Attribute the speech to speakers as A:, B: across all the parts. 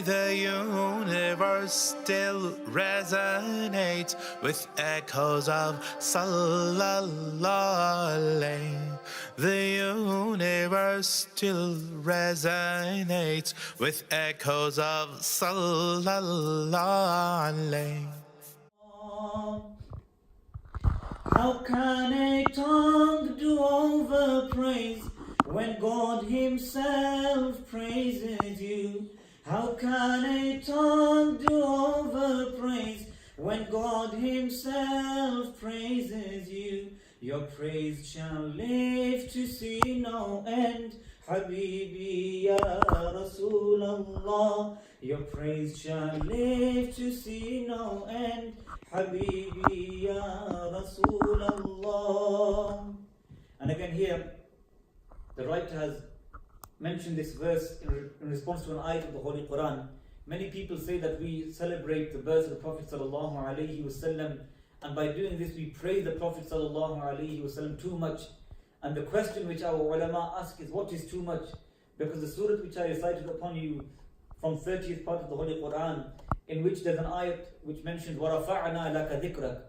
A: The universe still resonates with echoes of Sallallahu. The universe still resonates with echoes of Sallallahu.
B: How can a tongue do over praise when God Himself praises you? How can a tongue do over praise when God Himself praises you? Your praise shall live to see no end. Habibi ya Rasulallah. Your praise shall live to see no end. Habibi ya Rasulallah. And again here, the writer has mentioned this verse in response to an ayat of the Holy Quran. Many people say that we celebrate the birth of the Prophet sallallahu alaihi wasallam, and by doing this we praise the Prophet sallallahu alaihi wasallam too much. And the question which our ulama ask is, what is too much? Because the surah which I recited upon you from 30th part of the Holy Quran, in which there's an ayat which mentions وَرَفَعْنَا لَكَ ذِكْرَكَ,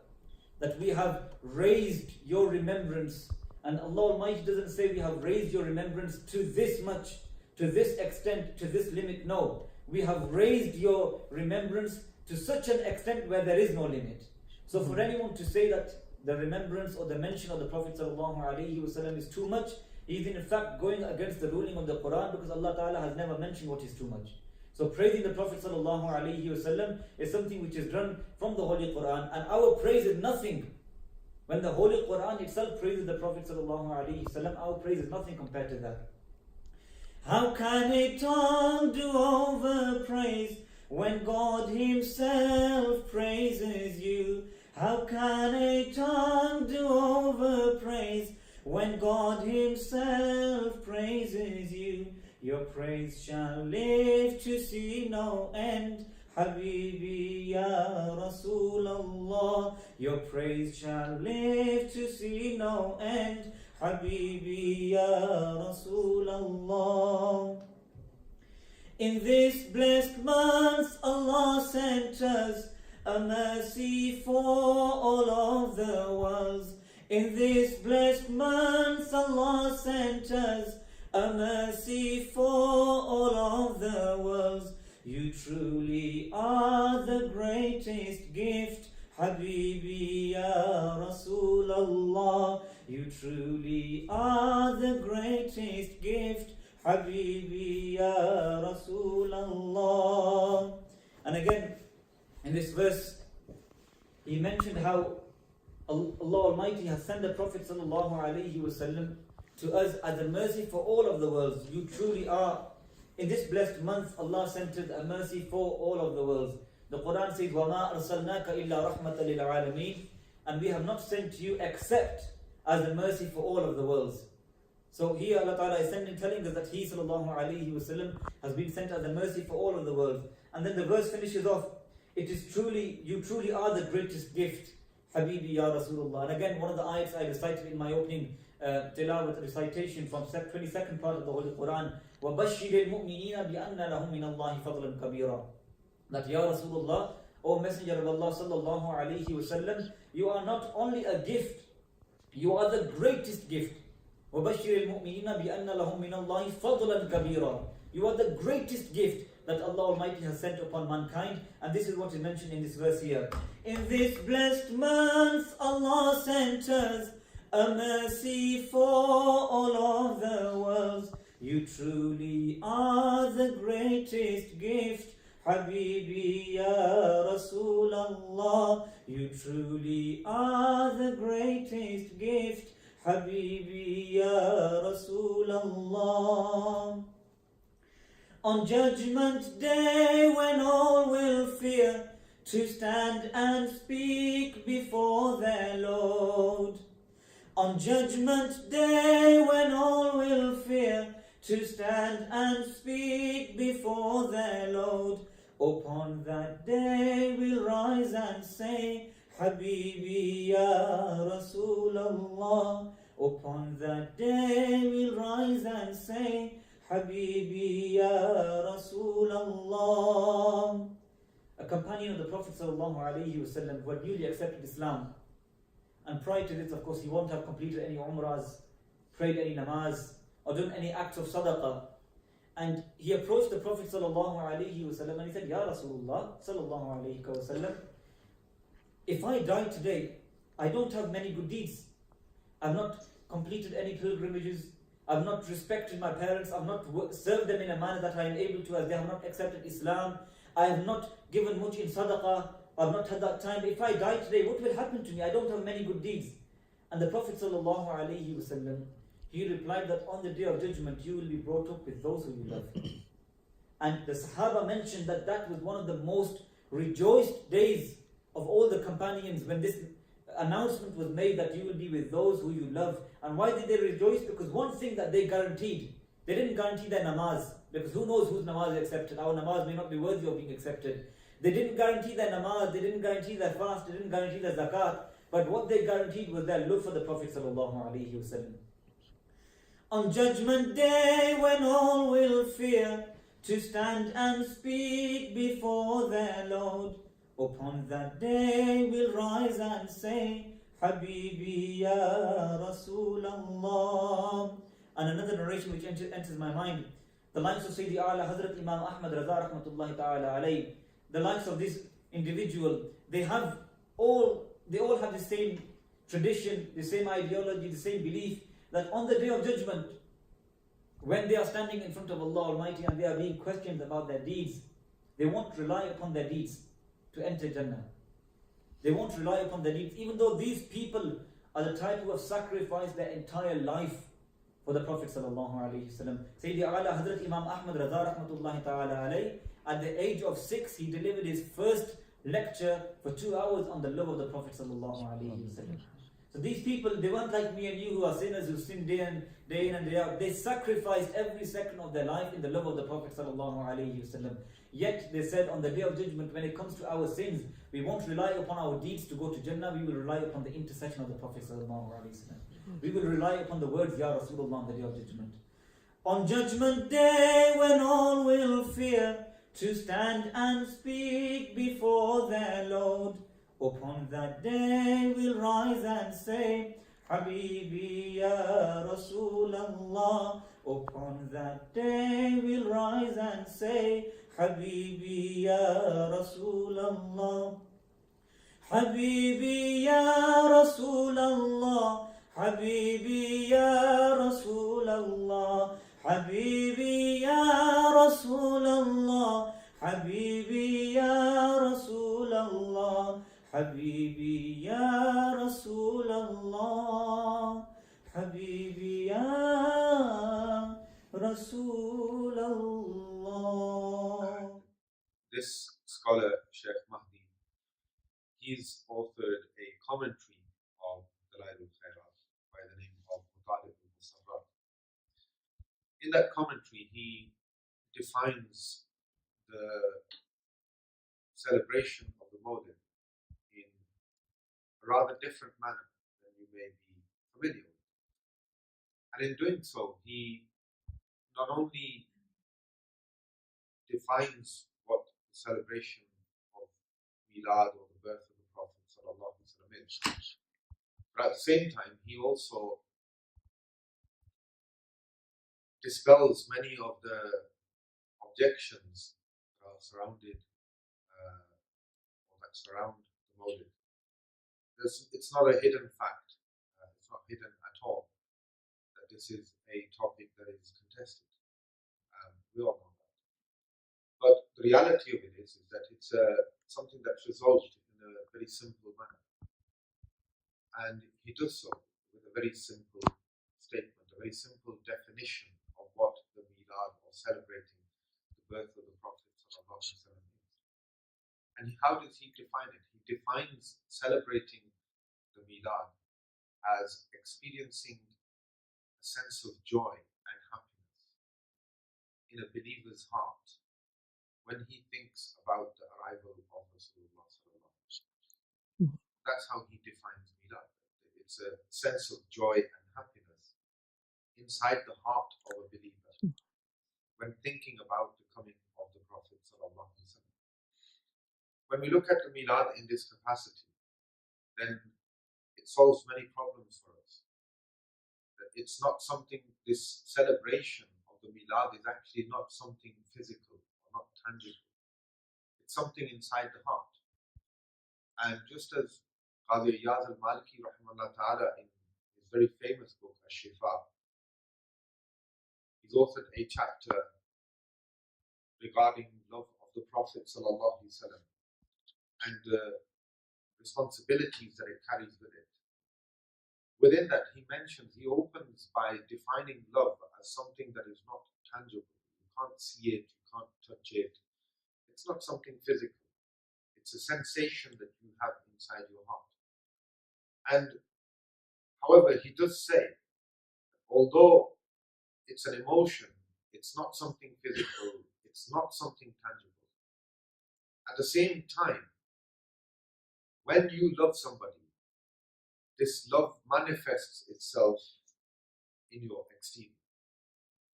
B: that we have raised your remembrance. And Allah Almighty doesn't say we have raised your remembrance to this much, to this extent, to this limit. No, we have raised your remembrance to such an extent where there is no limit. So for anyone to say that the remembrance or the mention of the Prophet ﷺ is too much, he is in fact going against the ruling of the Quran, because Allah Ta'ala has never mentioned what is too much. So praising the Prophet ﷺ is something which is done from the Holy Quran, and our praise is nothing. When the Holy Quran itself praises the Prophet ﷺ, our praise is nothing compared to that. How can a tongue do over praise when God Himself praises you? How can a tongue do over praise when God Himself praises you? Your praise shall live to see no end. Habibi ya Rasulallah. Your praise shall live to see no end. Habibi ya Rasulallah. In this blessed month Allah sent us a mercy for all of the worlds. In this blessed month Allah sent us a mercy for all of the worlds. You truly are the greatest gift, Habibi ya Rasulallah. You truly are the greatest gift, Habibi ya Rasulallah. And again, in this verse, he mentioned how Allah Almighty has sent the Prophet sallallahu alaihi wasallam to us as a mercy for all of the worlds. You truly are. In this blessed month, Allah sent us a mercy for all of the worlds. The Quran says, وَمَا أَرْسَلْنَاكَ إِلَّا رَحْمَةً لِلْعَالَمِينَ. And we have not sent you except as a mercy for all of the worlds. So here Allah Ta'ala is telling us that He sallallahu alaihi wasallam has been sent as a mercy for all of the worlds. And then the verse finishes off, it is truly, you truly are the greatest gift, Habibi ya Rasulullah. And again, one of the ayats I recited in my opening tilawat recitation from 22nd part of the Holy Quran, وَبَشِّرِ الْمُؤْمِنِينَ بِأَنَّ لَهُمْ مِنَ اللَّهِ فَضْلًا كَبِيرًا. That Ya Rasulullah, O Messenger of Allah sallallahu alaihi wasallam, you are not only a gift, you are the greatest gift. وَبَشِّرِ الْمُؤْمِنِينَ بِأَنَّ لَهُمْ مِنَ اللَّهِ فَضْلًا كَبِيرًا. You are the greatest gift that Allah Almighty has sent upon mankind. And this is what is mentioned in this verse here. In this blessed month Allah sent us a mercy for all of the worlds. You truly are the greatest gift, Habibi ya Rasulallah. You truly are the greatest gift, Habibi ya Rasulallah. On Judgment Day, when all will fear to stand and speak before their Lord. On Judgment Day, when all will fear to stand and speak before their Lord, upon that day we'll rise and say, Habibi ya Rasulallah. Upon that day we'll rise and say, Habibi ya Rasulallah. companion of the Prophet ﷺ who had newly accepted Islam. And prior to this, of course, he won't have completed any umrahs, prayed any namaz, or done any acts of sadaqah. And he approached the Prophet ﷺ and he said, Ya Rasulullah ﷺ, if I die today, I don't have many good deeds. I've not completed any pilgrimages. I've not respected my parents. I've not served them in a manner that I am able to, as they have not accepted Islam. I have not given much in sadaqah. I've not had that time. If I die today, what will happen to me? I don't have many good deeds. And the Prophet ﷺ, he replied that on the day of judgment, you will be brought up with those who you love. And the Sahaba mentioned that that was one of the most rejoiced days of all the companions when this announcement was made that you will be with those who you love. And why did they rejoice? Because one thing that they guaranteed, they didn't guarantee their namaz, because who knows whose namaz is accepted. Our namaz may not be worthy of being accepted. They didn't guarantee their namaz, they didn't guarantee their fast, they didn't guarantee their zakat, but what they guaranteed was their love for the Prophet ﷺ. On Judgment Day, when all will fear to stand and speak before their Lord, upon that day we'll rise and say, Habibi ya Rasulallah. And another narration which enters my mind, the likes of Sayyidi A'la Hazrat Imam Ahmad Raza Rahmatullahi Ta'ala alayhi, the likes of this individual, they all have the same tradition, the same ideology, the same belief, that on the day of judgment, when they are standing in front of Allah Almighty and they are being questioned about their deeds, they won't rely upon their deeds to enter Jannah. They won't rely upon their deeds, even though these people are the type who have sacrificed their entire life for the Prophet ﷺ. Sayyidi A'la Hazrat Imam Ahmad Raza Rahmatullahi Ta'ala alayhi, at the age of 6, he delivered his first lecture for 2 hours on the love of the Prophet ﷺ. So these people, they weren't like me and you who are sinners who sin day in and day out. They sacrificed every second of their life in the love of the Prophet ﷺ. Yet they said on the day of judgment, when it comes to our sins, we won't rely upon our deeds to go to Jannah, we will rely upon the intercession of the Prophet ﷺ. We will rely upon the words, Ya Rasulullah, on the day of judgment. On Judgment Day, when all will fear to stand and speak before their Lord, upon that day we'll rise and say, Habibi ya Rasulallah. Upon that day we'll rise and say, Habibi ya Rasulallah. Habibi ya Rasulallah. Habibi ya Rasulallah. Habibi ya Rasulallah. Habibi ya Rasulallah. Habibi ya Rasulallah. Habibi ya Rasulallah.
C: This scholar, Shaykh Mahdi, he's authored a commentary of Dalail al-Khairat by the name of Mutalib al-Musarraf. In that commentary, he defines the celebration of the Mawlid in a rather different manner than you may be familiar with. And in doing so, he not only defines what the celebration of Milad or the birth of the Prophet ﷺ is, but at the same time, he also dispels many of the objections that are surrounded or that surround the Mawlid. It's not a hidden fact, it's not hidden at all that this is a topic that is contested. We all know that. But the reality of it is that it's something that's resolved in a very simple manner. And he does so with a very simple statement, a very simple definition of what the Milad or celebrating the birth of the Prophet ﷺ is. And how does he define it? He defines celebrating the Milad as experiencing a sense of joy and happiness in a believer's heart when he thinks about the arrival of Rasulullah ﷺ. That's how he defines Milad. It's a sense of joy and happiness inside the heart of a believer when thinking about the coming of the Prophet ﷺ. when we look at the Milad in this capacity, then it solves many problems for us. That it's not something, this celebration of the Milad is actually not something physical or not tangible. It's something inside the heart. And just as Qadi Iyaz al-Maliki rahimahullah ta'ala in his very famous book, Ash-Shifa, he's authored a chapter regarding love of the Prophet sallallahu alaihi wasallam and the responsibilities that it carries with it. Within that, he opens by defining love as something that is not tangible. You can't see it, you can't touch it. It's not something physical. It's a sensation that you have inside your heart. And however, he does say, although it's an emotion, it's not something physical, it's not something tangible. At the same time, when you love somebody, this love manifests itself in your exterior.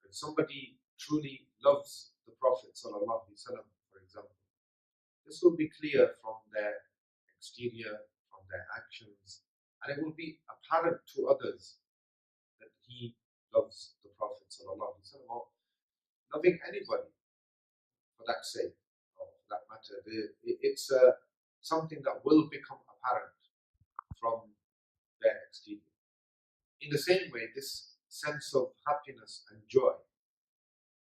C: When somebody truly loves the Prophet sallallahu alaihi wasallam, for example, this will be clear from their exterior, from their actions, and it will be apparent to others that he loves the Prophet sallallahu alaihi wasallam, or loving anybody for that sake, or for that matter. It's something that will become apparent from their exterior. In the same way, this sense of happiness and joy,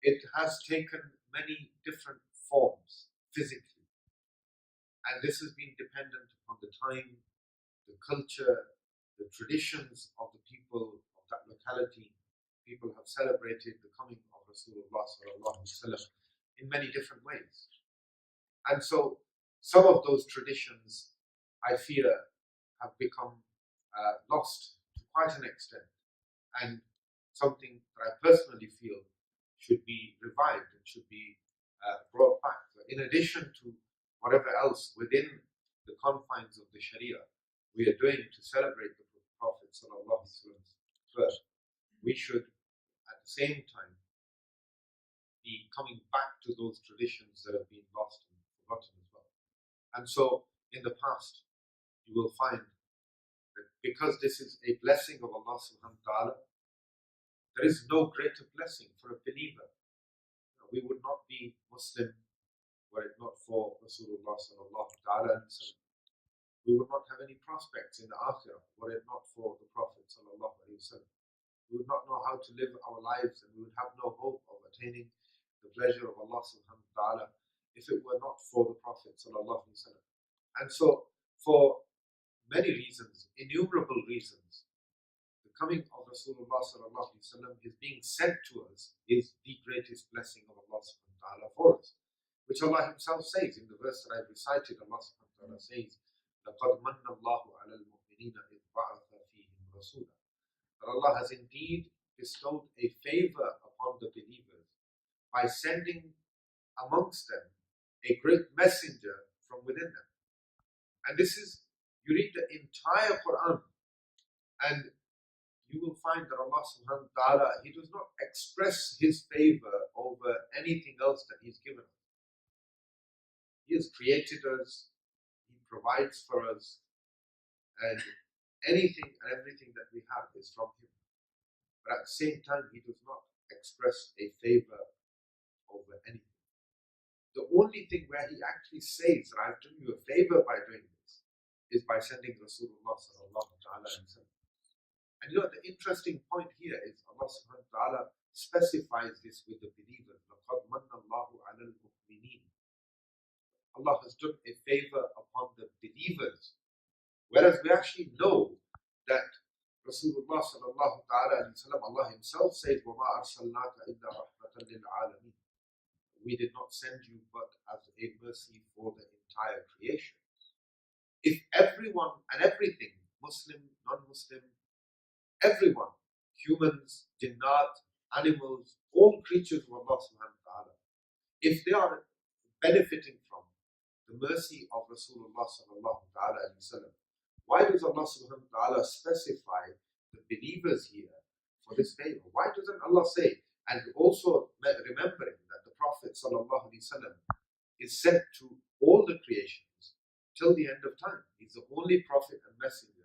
C: it has taken many different forms physically, and this has been dependent on the time, the culture, the traditions of the people of that locality. People have celebrated the coming of Rasulullah sallallahu alaihi wasallam in many different ways, and so some of those traditions, I fear, have become lost to quite an extent, and something that I personally feel should be revived and should be brought back. In addition to whatever else within the confines of the Sharia we are doing to celebrate the Prophet sallallahu alaihi wasallam's birth, we should at the same time be coming back to those traditions that have been lost and forgotten as well. And so in the past, you will find that because this is a blessing of Allah subhanahu wa ta'ala, there is no greater blessing for a believer. We would not be Muslim were it not for Rasulullah sallallahu ta'ala. We would not have any prospects in the Akhirah were it not for the Prophet sallallahu alaihi wasallam. We would not know how to live our lives, and we would have no hope of attaining the pleasure of Allah subhanahu wa ta'ala if it were not for the Prophet sallallahu alaihi wasallam. And so, for many reasons, innumerable reasons, the coming of Rasulullah sallallahu alaihi wasallam, his being sent to us, is the greatest blessing of Allah subhanahu wa ta'ala for us, which Allah himself says in the verse that I've recited. Allah subhanahu wa ta'ala says, لَقَدْ مَنَّ اللَّهُ عَلَى الْمُؤْمِنِينَ إِذْ بَعَثَ فِيهِمْ رَسُولًا. That Allah has indeed bestowed a favor upon the believers by sending amongst them a great messenger from within them. And this is, you read the entire Quran, and you will find that Allah subhanahu wa ta'ala, he does not express his favor over anything else that he's given us. He has created us, he provides for us, and anything and everything that we have is from him. But at the same time, he does not express a favor over anything. The only thing where he actually says that I've done you a favor by doing this is by sending Rasulullah sallallahu alaihi wasallam. And you know, the interesting point here is Allah subhanahu wa ta'ala specifies this with the believers. لَقَدْ مَنَّ اللَّهُ عَلَى الْمُؤْمِنِينَ. Allah has done a favor upon the believers. Whereas we actually know that Rasulullah sallallahu alaihi wasallam, Allah himself says, وَمَا أَرْسَلْنَاكَ إِلَّا رَحْمَةً لِلْعَالَمِينَ. We did not send you but as a mercy for the entire creation. If everyone and everything, Muslim, non-Muslim, everyone, humans, jinnat, animals, all creatures of Allah subhanahu wa ta'ala, if they are benefiting from the mercy of Rasulullah sallallahu alaihi wasallam, why does Allah subhanahu wa ta'ala specify the believers here for this favor? Why doesn't Allah say, and also remembering that the Prophet sallallahu alaihi wasallam is sent to all the creations till the end of time. He's the only prophet and messenger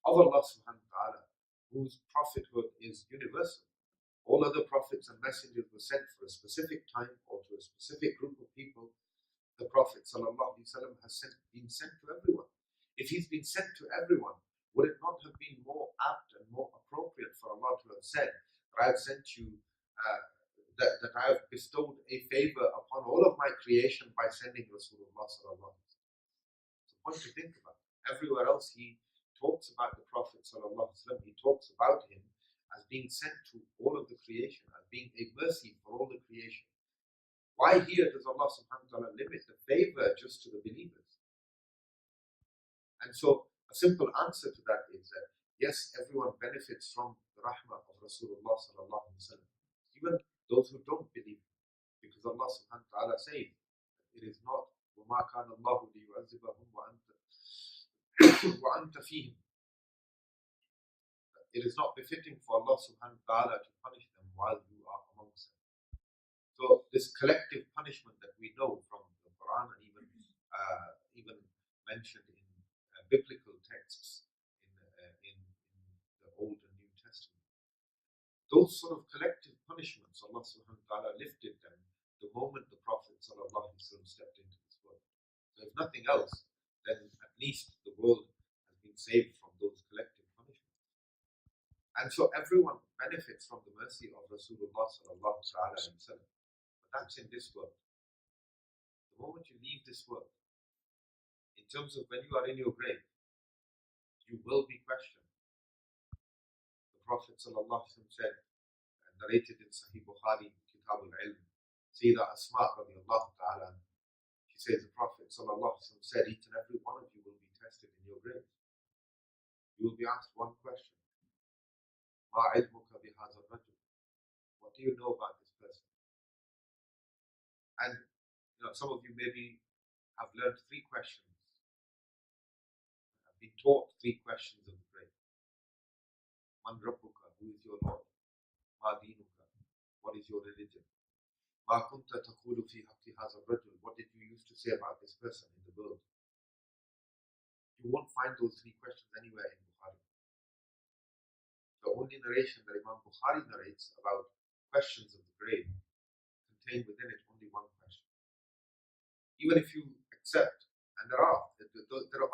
C: of Allah subhanahu wa ta'ala, whose prophethood is universal. All other prophets and messengers were sent for a specific time or to a specific group of people. The Prophet ﷺ has been sent to everyone. If he's been sent to everyone, would it not have been more apt and more appropriate for Allah to have said, that I have sent you, that I have bestowed a favor upon all of my creation by sending Rasulullah ﷺ? It's a point to think about. Everywhere else he talks about the Prophet ﷺ, he talks about him as being sent to all of the creation, as being a mercy for all the creation. Why here does Allah subhanahu wa ta'ala limit the favor just to the believers? And so a simple answer to that is that yes, everyone benefits from the rahmah of Rasulullah sallallahu alaihi wasallam, even those who don't believe, because Allah subhanahu wa ta'ala says it is not وَمَا كَانَ اللَّهُ لِيُعَذِّبَهُمْ وَأَنْتَ فِيهِمْ. It is not befitting for Allah subhanahu wa ta'ala to punish them while you are amongst them. So this collective punishment that we know from the Quran and even mentioned in biblical texts in the Old and New Testament, those sort of collective punishments, Allah subhanahu wa ta'ala lifted them the moment the Prophet sallallahu alaihi wasallam stepped into this world. So if nothing else, then at least the world has been saved from those collective punishments. And so everyone benefits from the mercy of Rasulullah sallallahu alaihi wasallam. That's in this world. The moment you leave this world, in terms of when you are in your grave, you will be questioned. The Prophet ﷺ said, narrated in Sahih Bukhari, Kitab al-Ilm, Sayyida Asma radiallahu ta'ala, she says the Prophet ﷺ said, each and every one of you will be tested in your grave. You will be asked one question. Ma ilmuka bihadha rajul. What do you know about this person? And some of you maybe have learned 3 questions, have been taught 3 questions of the grave. Man rabbuka, who is your Lord? Ma dinuka, what is your religion? Ma kunta taqulu fi haqqi hadha rajul, what did you used to say about this person in the world? You won't find those 3 questions anywhere in Bukhari. The only narration that Imam Bukhari narrates about questions of the grave contain within it only one question. Even if you accept, and there are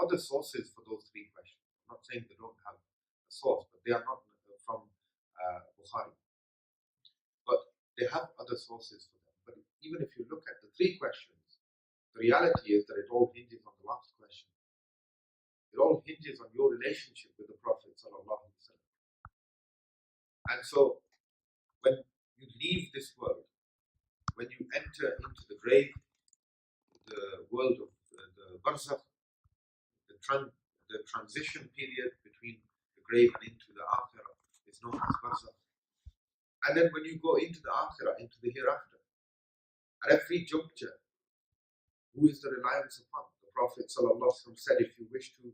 C: other sources for those 3 questions. I'm not saying they don't have a source, but they are not from Bukhari. But they have other sources for them. But even if you look at the 3 questions, the reality is that it all hinges on the last question. It all hinges on your relationship with the Prophet sallallahu alaihi wasallam. And so, when you leave this world, when you enter into the grave, the world of the barzakh, the transition period between the grave and into the akhirah is known as barzakh. And then when you go into the akhirah, into the hereafter, at every juncture, who is the reliance upon? The Prophet ﷺ said, if you wish to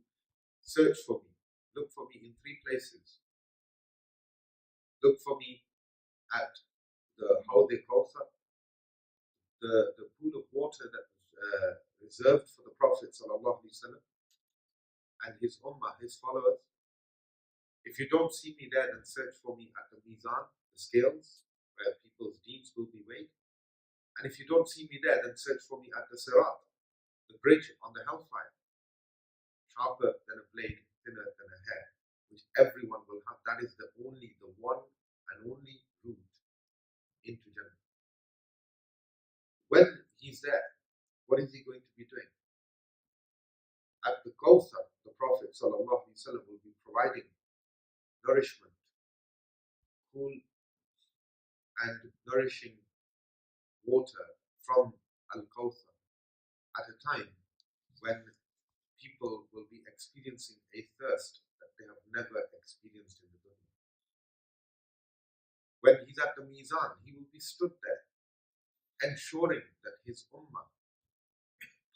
C: search for me, look for me in 3 places. Look for me at the Hawd al-Kawthar, the pool of water that was reserved for the Prophet ﷺ and his ummah, his followers. If you don't see me there, then search for me at the mizan, the scales, where people's deeds will be weighed. And if you don't see me there, then search for me at the sirat, the bridge on the hellfire, sharper than a blade, thinner than a hair, which everyone will have. That is the one and only route into Jannah. When he's there, what is he going to be doing? At the Kawthar, the Prophet ﷺ will be providing nourishment, cool and nourishing water from Al-Kawthar at a time when people will be experiencing a thirst that they have never experienced in the dunya. When he's at the Mizan, he will be stood there, ensuring that his ummah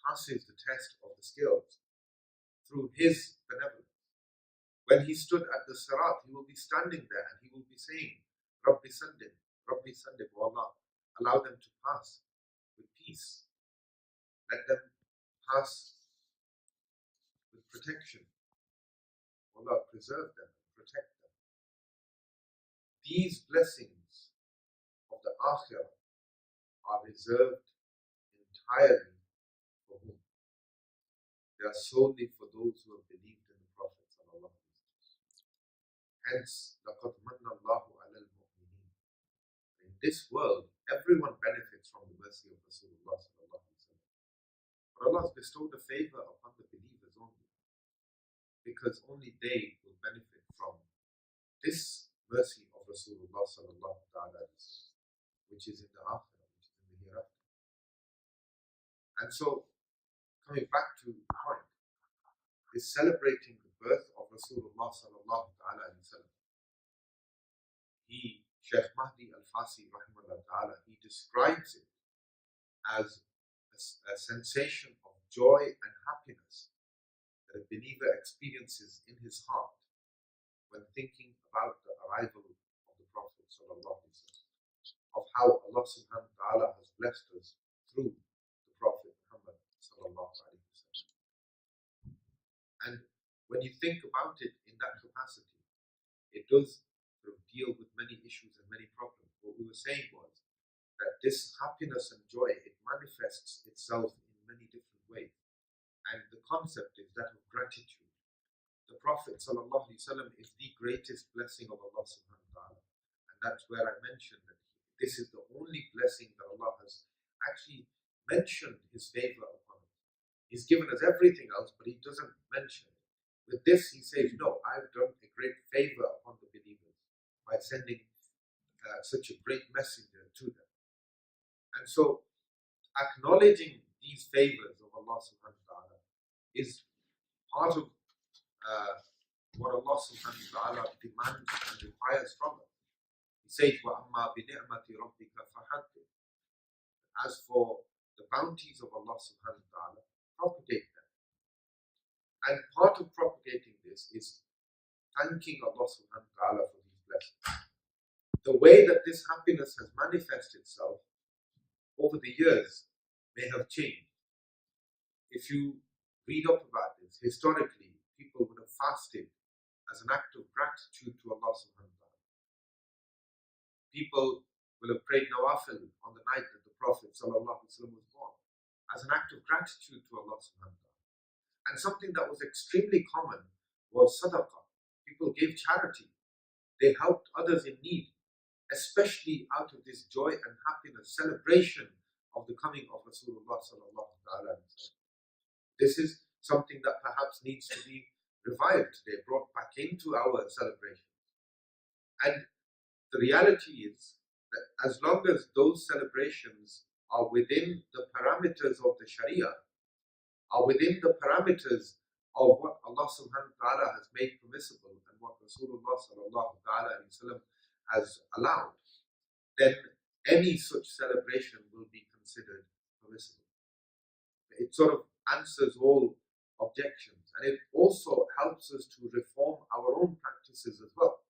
C: passes the test of the scales through his benevolence. When he stood at the Sirat, he will be standing there and he will be saying, Rabbi Sallim, O Allah, allow them to pass with peace. Let them pass with protection. Allah preserve them, protect them. These blessings of the Akhirah are reserved entirely for whom? They are solely for those who have believed in the Prophet. Hence, لَقَدْ مَنَّ اللَّهُ عَلَى الْمُؤْمِنِينَ. In this world, everyone benefits from the mercy of Rasulullah. But Allah has bestowed a favor upon the believers only, because only they will benefit from this mercy of Rasulullah, which is in the Akhirah, which is in the hereafter. And so, coming back to the point, is celebrating the birth of Rasulullah sallallahu alaihi wasallam. Shaykh Mahdi al-Fasi rahimahullah ta'ala, he describes it as a sensation of joy and happiness that a believer experiences in his heart when thinking about the arrival of the Prophet sallallahu alaihi wasallam, of how Allah subhanahu wa ta'ala has blessed us through the Prophet Muhammed sallallahu alaihi wasallam. And when you think about it in that capacity, it does deal with many issues and many problems. What we were saying was that this happiness and joy, it manifests itself in many different ways. And the concept is that of gratitude. The Prophet ﷺ is the greatest blessing of Allah subhanahu wa ta'ala. And that's where I mentioned that this is the only blessing that Allah has actually mentioned His favor upon us. He's given us everything else, but He doesn't mention it. With this, He says, no, I've done a great favor upon the believers by sending such a great messenger to them. And so, acknowledging these favors of Allah subhanahu wa ta'ala is part of what Allah subhanahu wa ta'ala demands and requires from us. He says, وَأَمَّا بِنِعْمَةِ رَبِّكَ فَحَدِّثْ. As for the bounties of Allah subhanahu wa ta'ala, propagate them. And part of propagating this is thanking Allah subhanahu wa ta'ala for these blessings. The way that this happiness has manifested itself over the years may have changed. If you read up about this, historically, people would have fasted as an act of gratitude to Allah subhanahu wa ta'ala. People will have prayed nawafil on the night that the Prophet sallallahu alaihi wasallam was born as an act of gratitude to Allah subhanahu wa ta'ala. And something that was extremely common was sadaqah. People gave charity. They helped others in need, especially out of this joy and happiness, celebration of the coming of Rasulullah sallallahu alaihi wasallam. This is something that perhaps needs to be revived today, brought back into our celebrations. And the reality is that as long as those celebrations are within the parameters of the Sharia, are within the parameters of what Allah subhanahu wa ta'ala has made permissible and what Rasulullah sallallahu alaihi wasallam has allowed, then any such celebration will be considered permissible. It sort of answers all objections, and it also helps us to reform our own practices as well,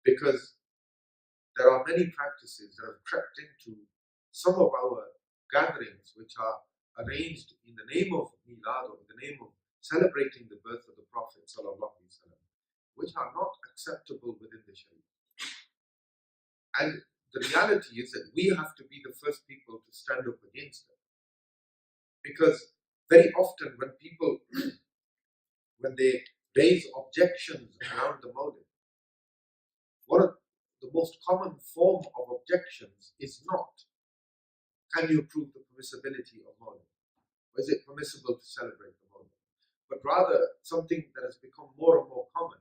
C: because there are many practices that have crept into some of our gatherings which are arranged in the name of Milad, or in the name of celebrating the birth of the Prophet sallallahu alaihi wasallam, which are not acceptable within the Sharia. And the reality is that we have to be the first people to stand up against them. Because very often when people, when they raise objections around the Mawlid, one of the most common form of objections is not, can you prove the permissibility of Mawlid? Or is it permissible to celebrate the Mawlid? But rather, something that has become more and more common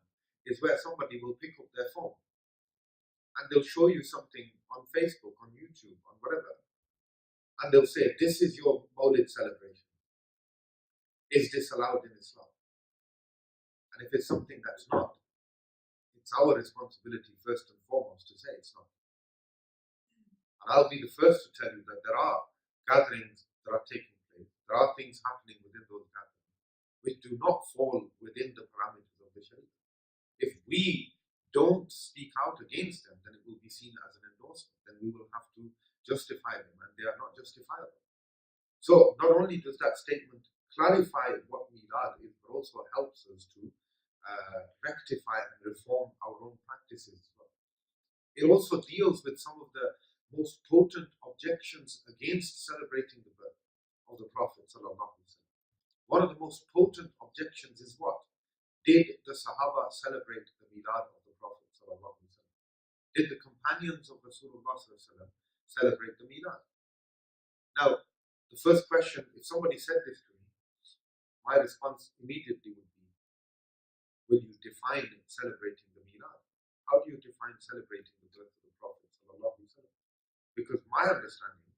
C: is where somebody will pick up their phone and they'll show you something on Facebook, on YouTube, on whatever, and they'll say, this is your Mawlid celebration. Is this allowed in Islam? And if it's something that's not, it's our responsibility first and foremost to say it's not. And I'll be the first to tell you that there are gatherings that are taking place. There are things happening within those gatherings which do not fall within the parameters of the Sharia. If we don't speak out against them, then it will be seen as an endorsement. Then we will have to justify them, and they are not justifiable. So not only does that statement clarify what Milad is, but also helps us to rectify and reform our own practices as well. It also deals with some of the most potent objections against celebrating the birth of the Prophet ﷺ. One of the most potent objections is what? Did the Sahaba celebrate the Milad of the Prophet ﷺ? Did the companions of Rasulullah ﷺ celebrate the Milad? Now, the first question, if somebody said this to me, my response immediately would be, will you define celebrating the Milad? How do you define celebrating the birth of the Prophet ﷺ? Because my understanding,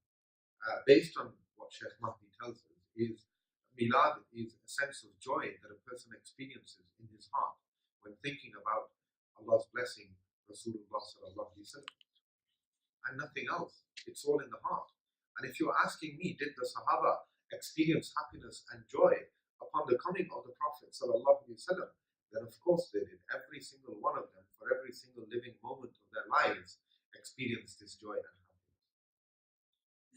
C: based on what Shaykh Mahdi tells us, is Milad is a sense of joy that a person experiences in his heart when thinking about Allah's blessing, Rasulullah sallallahu alaihi wasallam, and nothing else. It's all in the heart. And if you're asking me, did the Sahaba experience happiness and joy upon the coming of the Prophet sallallahu alaihi wasallam? Then of course they did. Every single one of them, for every single living moment of their lives, experienced this joy and happiness.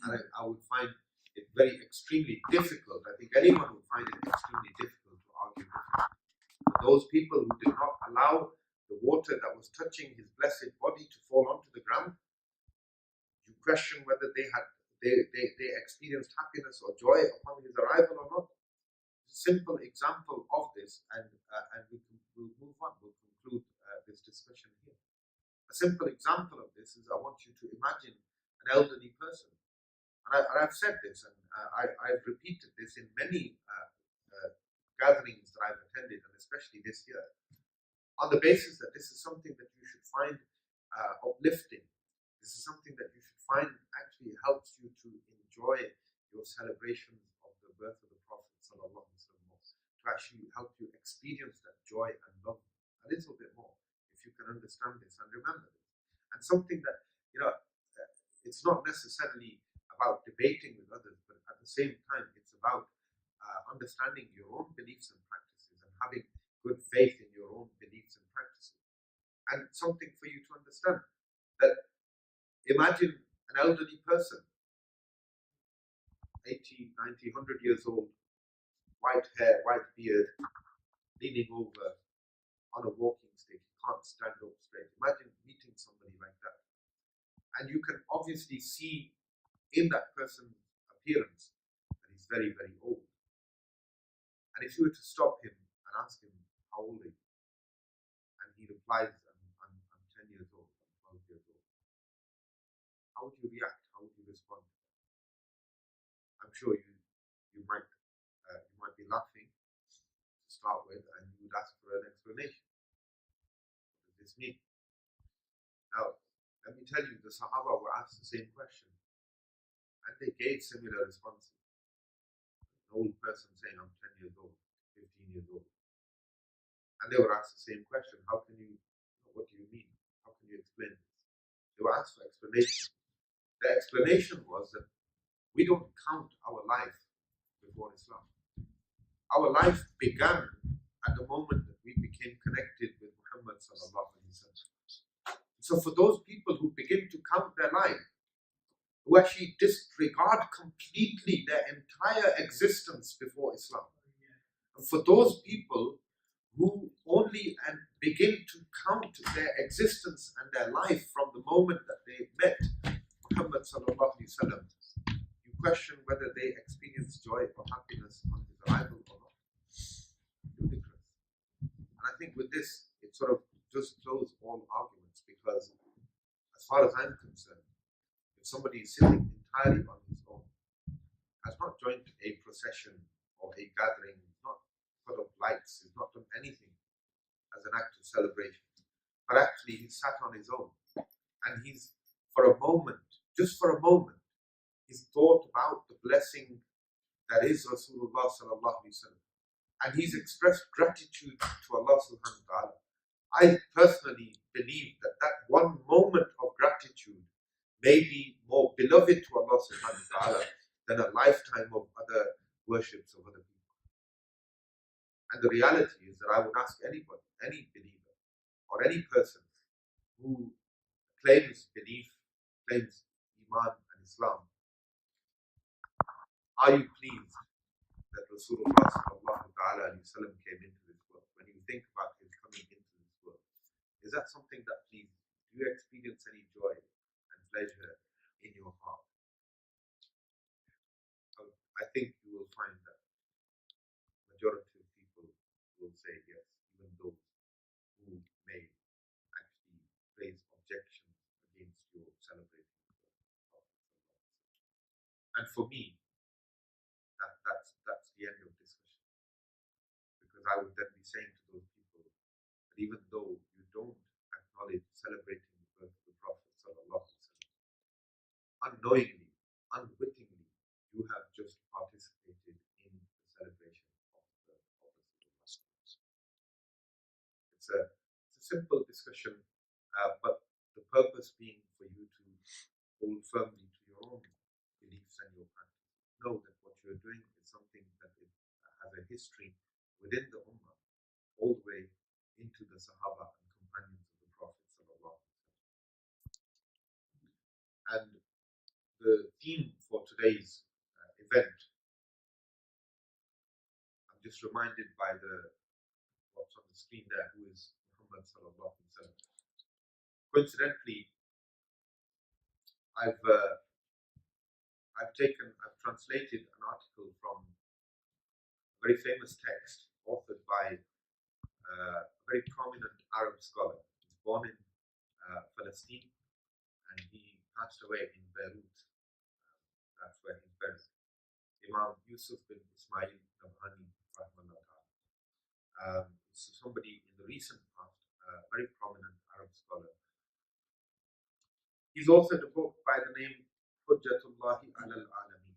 C: And I would find it very extremely difficult. I think anyone would find it extremely difficult to argue differently. Those people who did not allow the water that was touching his blessed body to fall onto the ground, you question whether they experienced happiness or joy upon his arrival or not. A simple example of this, and we'll move on, we'll conclude this discussion here. A simple example of this is I want you to imagine an elderly person. And I've said this, and I've repeated this in many gatherings that I've attended, and especially this year, on the basis that this is something that you should find uplifting. This is something that you should find actually helps you to enjoy your celebrations of the birth of the Prophet sallallahu alaihi wasallam, to actually help you experience that joy and love a little bit more, if you can understand this and remember this. And something that, it's not necessarily about debating with others, but at the same time, it's about understanding your own beliefs and practices and having good faith in your own beliefs and practices. And something for you to understand, that imagine an elderly person, 80, 90, 100 years old, white hair, white beard, leaning over on a walking stick, can't stand up straight. Imagine meeting somebody like that. And you can obviously see in that person's appearance that he's very, very old. And if you were to stop him and ask him, how old are you? And he replies, I'm 10 years old, I'm 12 years old. How would you react? How would you respond? I'm sure you might be laughing to start with, and you would ask for an explanation. What does this mean? Now, let me tell you, the Sahaba were asked the same question, and they gave similar responses. An old person saying, I'm 10 years old, 15 years old. And they were asked the same question, what do you mean? How can you explain this? They were asked for explanation. The explanation was that we don't count our life before Islam. Our life began at the moment that we became connected with Muhammed sallallahu alaihi wasallam. So for those people who begin to count their life, who actually disregard completely their entire existence before Islam, and for those people who only begin to count their existence and their life from the moment that they met Muhammad sallallahu alaihi wasallam, you question whether they experience joy or happiness on his arrival or not. Ludicrous. And I think with this, it sort of just closes all arguments, because as far as I'm concerned, if somebody is sitting entirely on his own, has not joined a procession or a gathering, not put up lights, has not done anything as an act of celebration, but actually he sat on his own, and he's, for a moment, just for a moment, he's thought about the blessing that is Rasulullah sallallahu alaihi wasallam, and he's expressed gratitude to Allah subhanahu wa ta'ala. I personally believe that that one moment of gratitude may be more beloved to Allah subhanahu wa ta'ala than a lifetime of other worships of other people. And the reality is that I would ask anybody, any believer, or any person who claims belief, claims Iman and Islam, Are you pleased that Rasulullah sallallahu ta'ala alayhi wa sallam came into this world? When you think about his coming into this world, is that something that pleases you? Do you experience any joy and pleasure in your heart? I think you will find that majority of people will say yes, even those who may actually raise objections against your celebrating the Prophet. And for me, that's the end of discussion. Because I would then be saying to those people that even though you don't acknowledge celebrating the birth of the Prophet sallallahu alaihi wasallam, unknowingly, unwittingly, you have just participated in the celebration of the birth of Rasulullah. It's a simple discussion, but the purpose being for you to hold firmly to your own beliefs and your practice. Know that what you're doing is something that has a history within the Ummah, all the way into the Sahaba and companions of the Prophet sallallahu alaihi wasallam. And the theme for today's event, I'm just reminded by what's on the screen there, who is Muhammad sallallahu alaihi wasallam. Coincidentally, I've translated an article from a very famous text authored by a very prominent Arab scholar. He was born in Palestine and he passed away in Beirut. That's where he's buried. Imam Yusuf bin Ismail Nabhani, this is somebody in the recent past, a very prominent Arab scholar. He's authored a book by the name Hujjatullahi alal Alameen.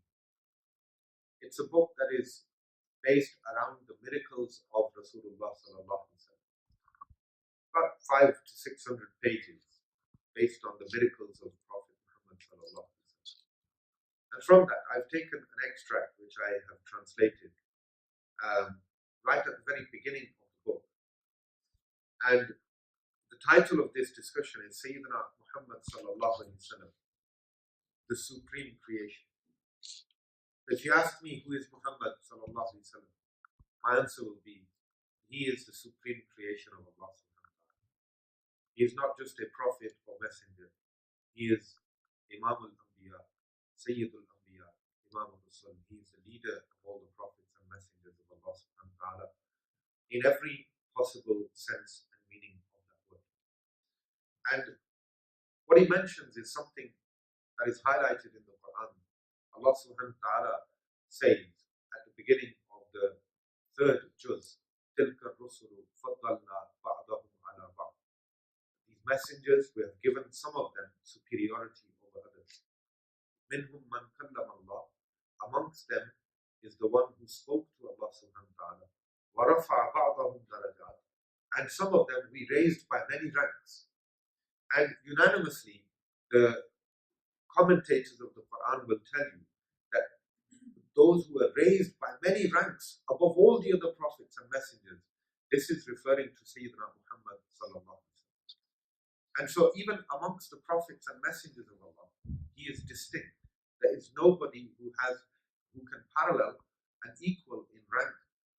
C: It's a book that is based around the miracles of Rasulullah sallallahu alaihi wasallam. About 500 to 600 pages based on the miracles of the Prophet Muhammad sallallahu alaihi wasallam. And from that, I've taken an extract which I have translated right at the very beginning of the book. And the title of this discussion is Sayyidina Muhammad sallallahu alaihi wasallam, the supreme creation. If you ask me who is Muhammad sallallahu alaihi wasallam, my answer will be, he is the supreme creation of Allah subhanahu wa ta'ala. He is not just a prophet or messenger. He is Imam al-Anbiya, Sayyid al-Anbiya, Imam al-Rasul. He is the leader of all the prophets and messengers of Allah subhanahu wa ta'ala in every possible sense and meaning of that word. And what he mentions is something that is highlighted in the Quran. Allah subhanahu wa ta'ala says at the beginning of the third juz, تِلْكَ الرُّسُلُ فَضَّلْنَا بَعْضَهُمْ عَلَى بَعْضٍ. These messengers, we have given some of them superiority over others. مِنْهُمْ مَنْ كَلَّمَ اللَّهُ. Amongst them is the one who spoke to Allah subhanahu wa ta'ala. وَرَفَعَ بَعْضَهُمْ دَرَجَاتٍ. And some of them we raised by many ranks. And unanimously, the commentators of the Quran will tell you that those who were raised by many ranks above all the other prophets and messengers, this is referring to Sayyidina Muhammad sallallahu alaihi wasallam. And so even amongst the prophets and messengers of Allah, he is distinct. There is nobody who can parallel and equal in rank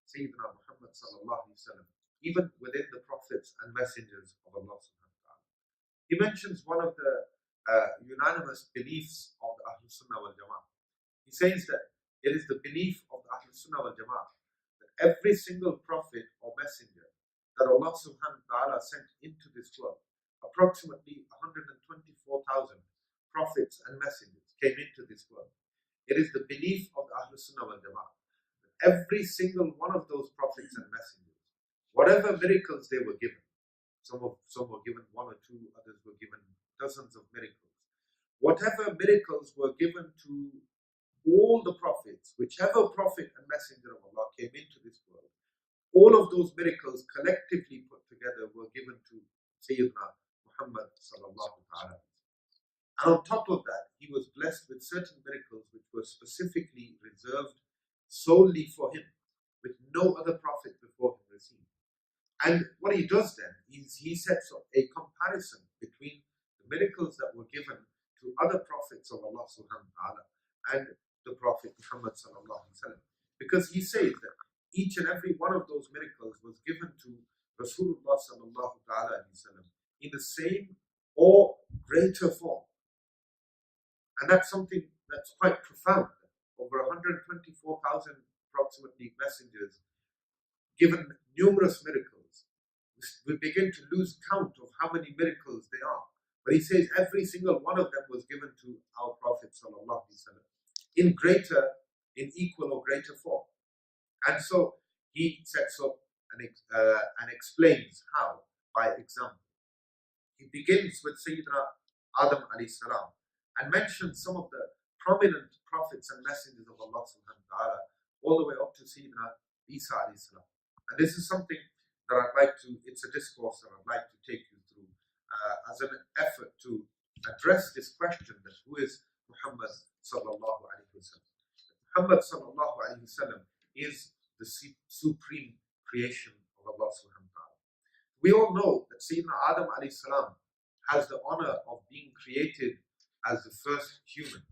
C: Sayyidina Muhammad sallallahu alaihi wasallam, even within the prophets and messengers of Allah subhanahu wa ta'ala. He mentions one of the unanimous beliefs of the Ahlul Sunnah wal Jama'ah. He says that it is the belief of the Ahlul Sunnah wal Jama'ah that every single prophet or messenger that Allah subhanahu wa ta'ala sent into this world, approximately 124,000 prophets and messengers came into this world. It is the belief of the Ahlul Sunnah wal Jama'ah that every single one of those prophets and messengers, whatever miracles they were given, some were given one or two, others were given dozens of miracles. Whatever miracles were given to all the prophets, whichever prophet and messenger of Allah came into this world, all of those miracles collectively put together were given to Sayyidina Muhammad sallallahu alaihi wasallam. And on top of that, he was blessed with certain miracles which were specifically reserved solely for him, which no other prophet before him received. And what he does then is he sets up a comparison between the miracles that were given to other prophets of Allah subhanahu wa ta'ala and the Prophet Muhammad sallallahu alaihi wasallam, because he says that each and every one of those miracles was given to Rasulullah sallallahu alaihi wasallam in the same or greater form. And that's something that's quite profound. Over 124,000 approximately messengers given numerous miracles. We begin to lose count of how many miracles they are. But he says every single one of them was given to our Prophet sallallahu alaihi wasallam in equal or greater form. And so he sets up and explains how, by example. He begins with Sayyidina Adam alayhi salam and mentions some of the prominent prophets and messengers of Allah subhanahu wa ta'ala, all the way up to Sayyidina Isa alayhi salam. And this is something that I'd like to, it's a discourse that I'd like to take you through as an effort to address this question that who is Muhammad sallallahu alayhi wa sallam. Muhammad sallallahu alayhi wa sallam is the supreme creation of Allah subhanahu wa ta'ala. We all know that Sayyidina Adam alayhi salam has the honor of being created as the first human.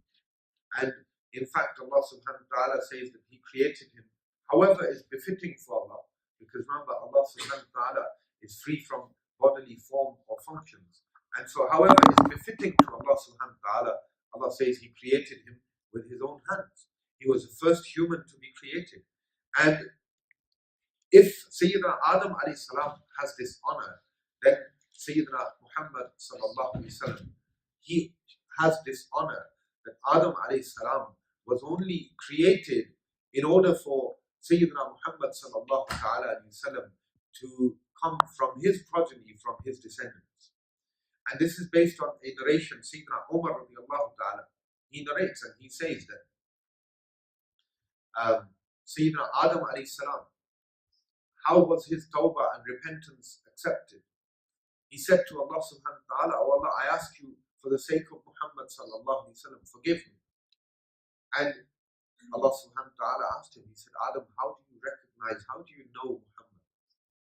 C: And in fact, Allah subhanahu wa ta'ala says that He created him however is befitting for Allah, because remember, Allah subhanahu wa ta'ala is free from bodily form or functions. And so however is befitting to Allah subhanahu wa ta'ala, Allah says He created him with His own hands. He was the first human to be created. And if Sayyidina Adam alayhi salam has this honor, then Sayyidina Muhammad sallallahu alayhi wasallam, he has this honor that Adam alayhi salam was only created in order for Sayyidina Muhammad sallallahu alayhi wasallam to come from his progeny, from his descendants. And this is based on a narration. Sayyidina Umar radiallahu ta'ala, he narrates and he says that Sayyidina Adam alayhi salam, how was his tawbah and repentance accepted? He said to Allah subhanahu wa ta'ala, "Oh Allah, I ask you for the sake of Muhammad sallallahu alayhi wa sallam, forgive me." And Allah subhanahu wa ta'ala asked him, he said, "Adam, how do you recognize, how do you know Muhammad?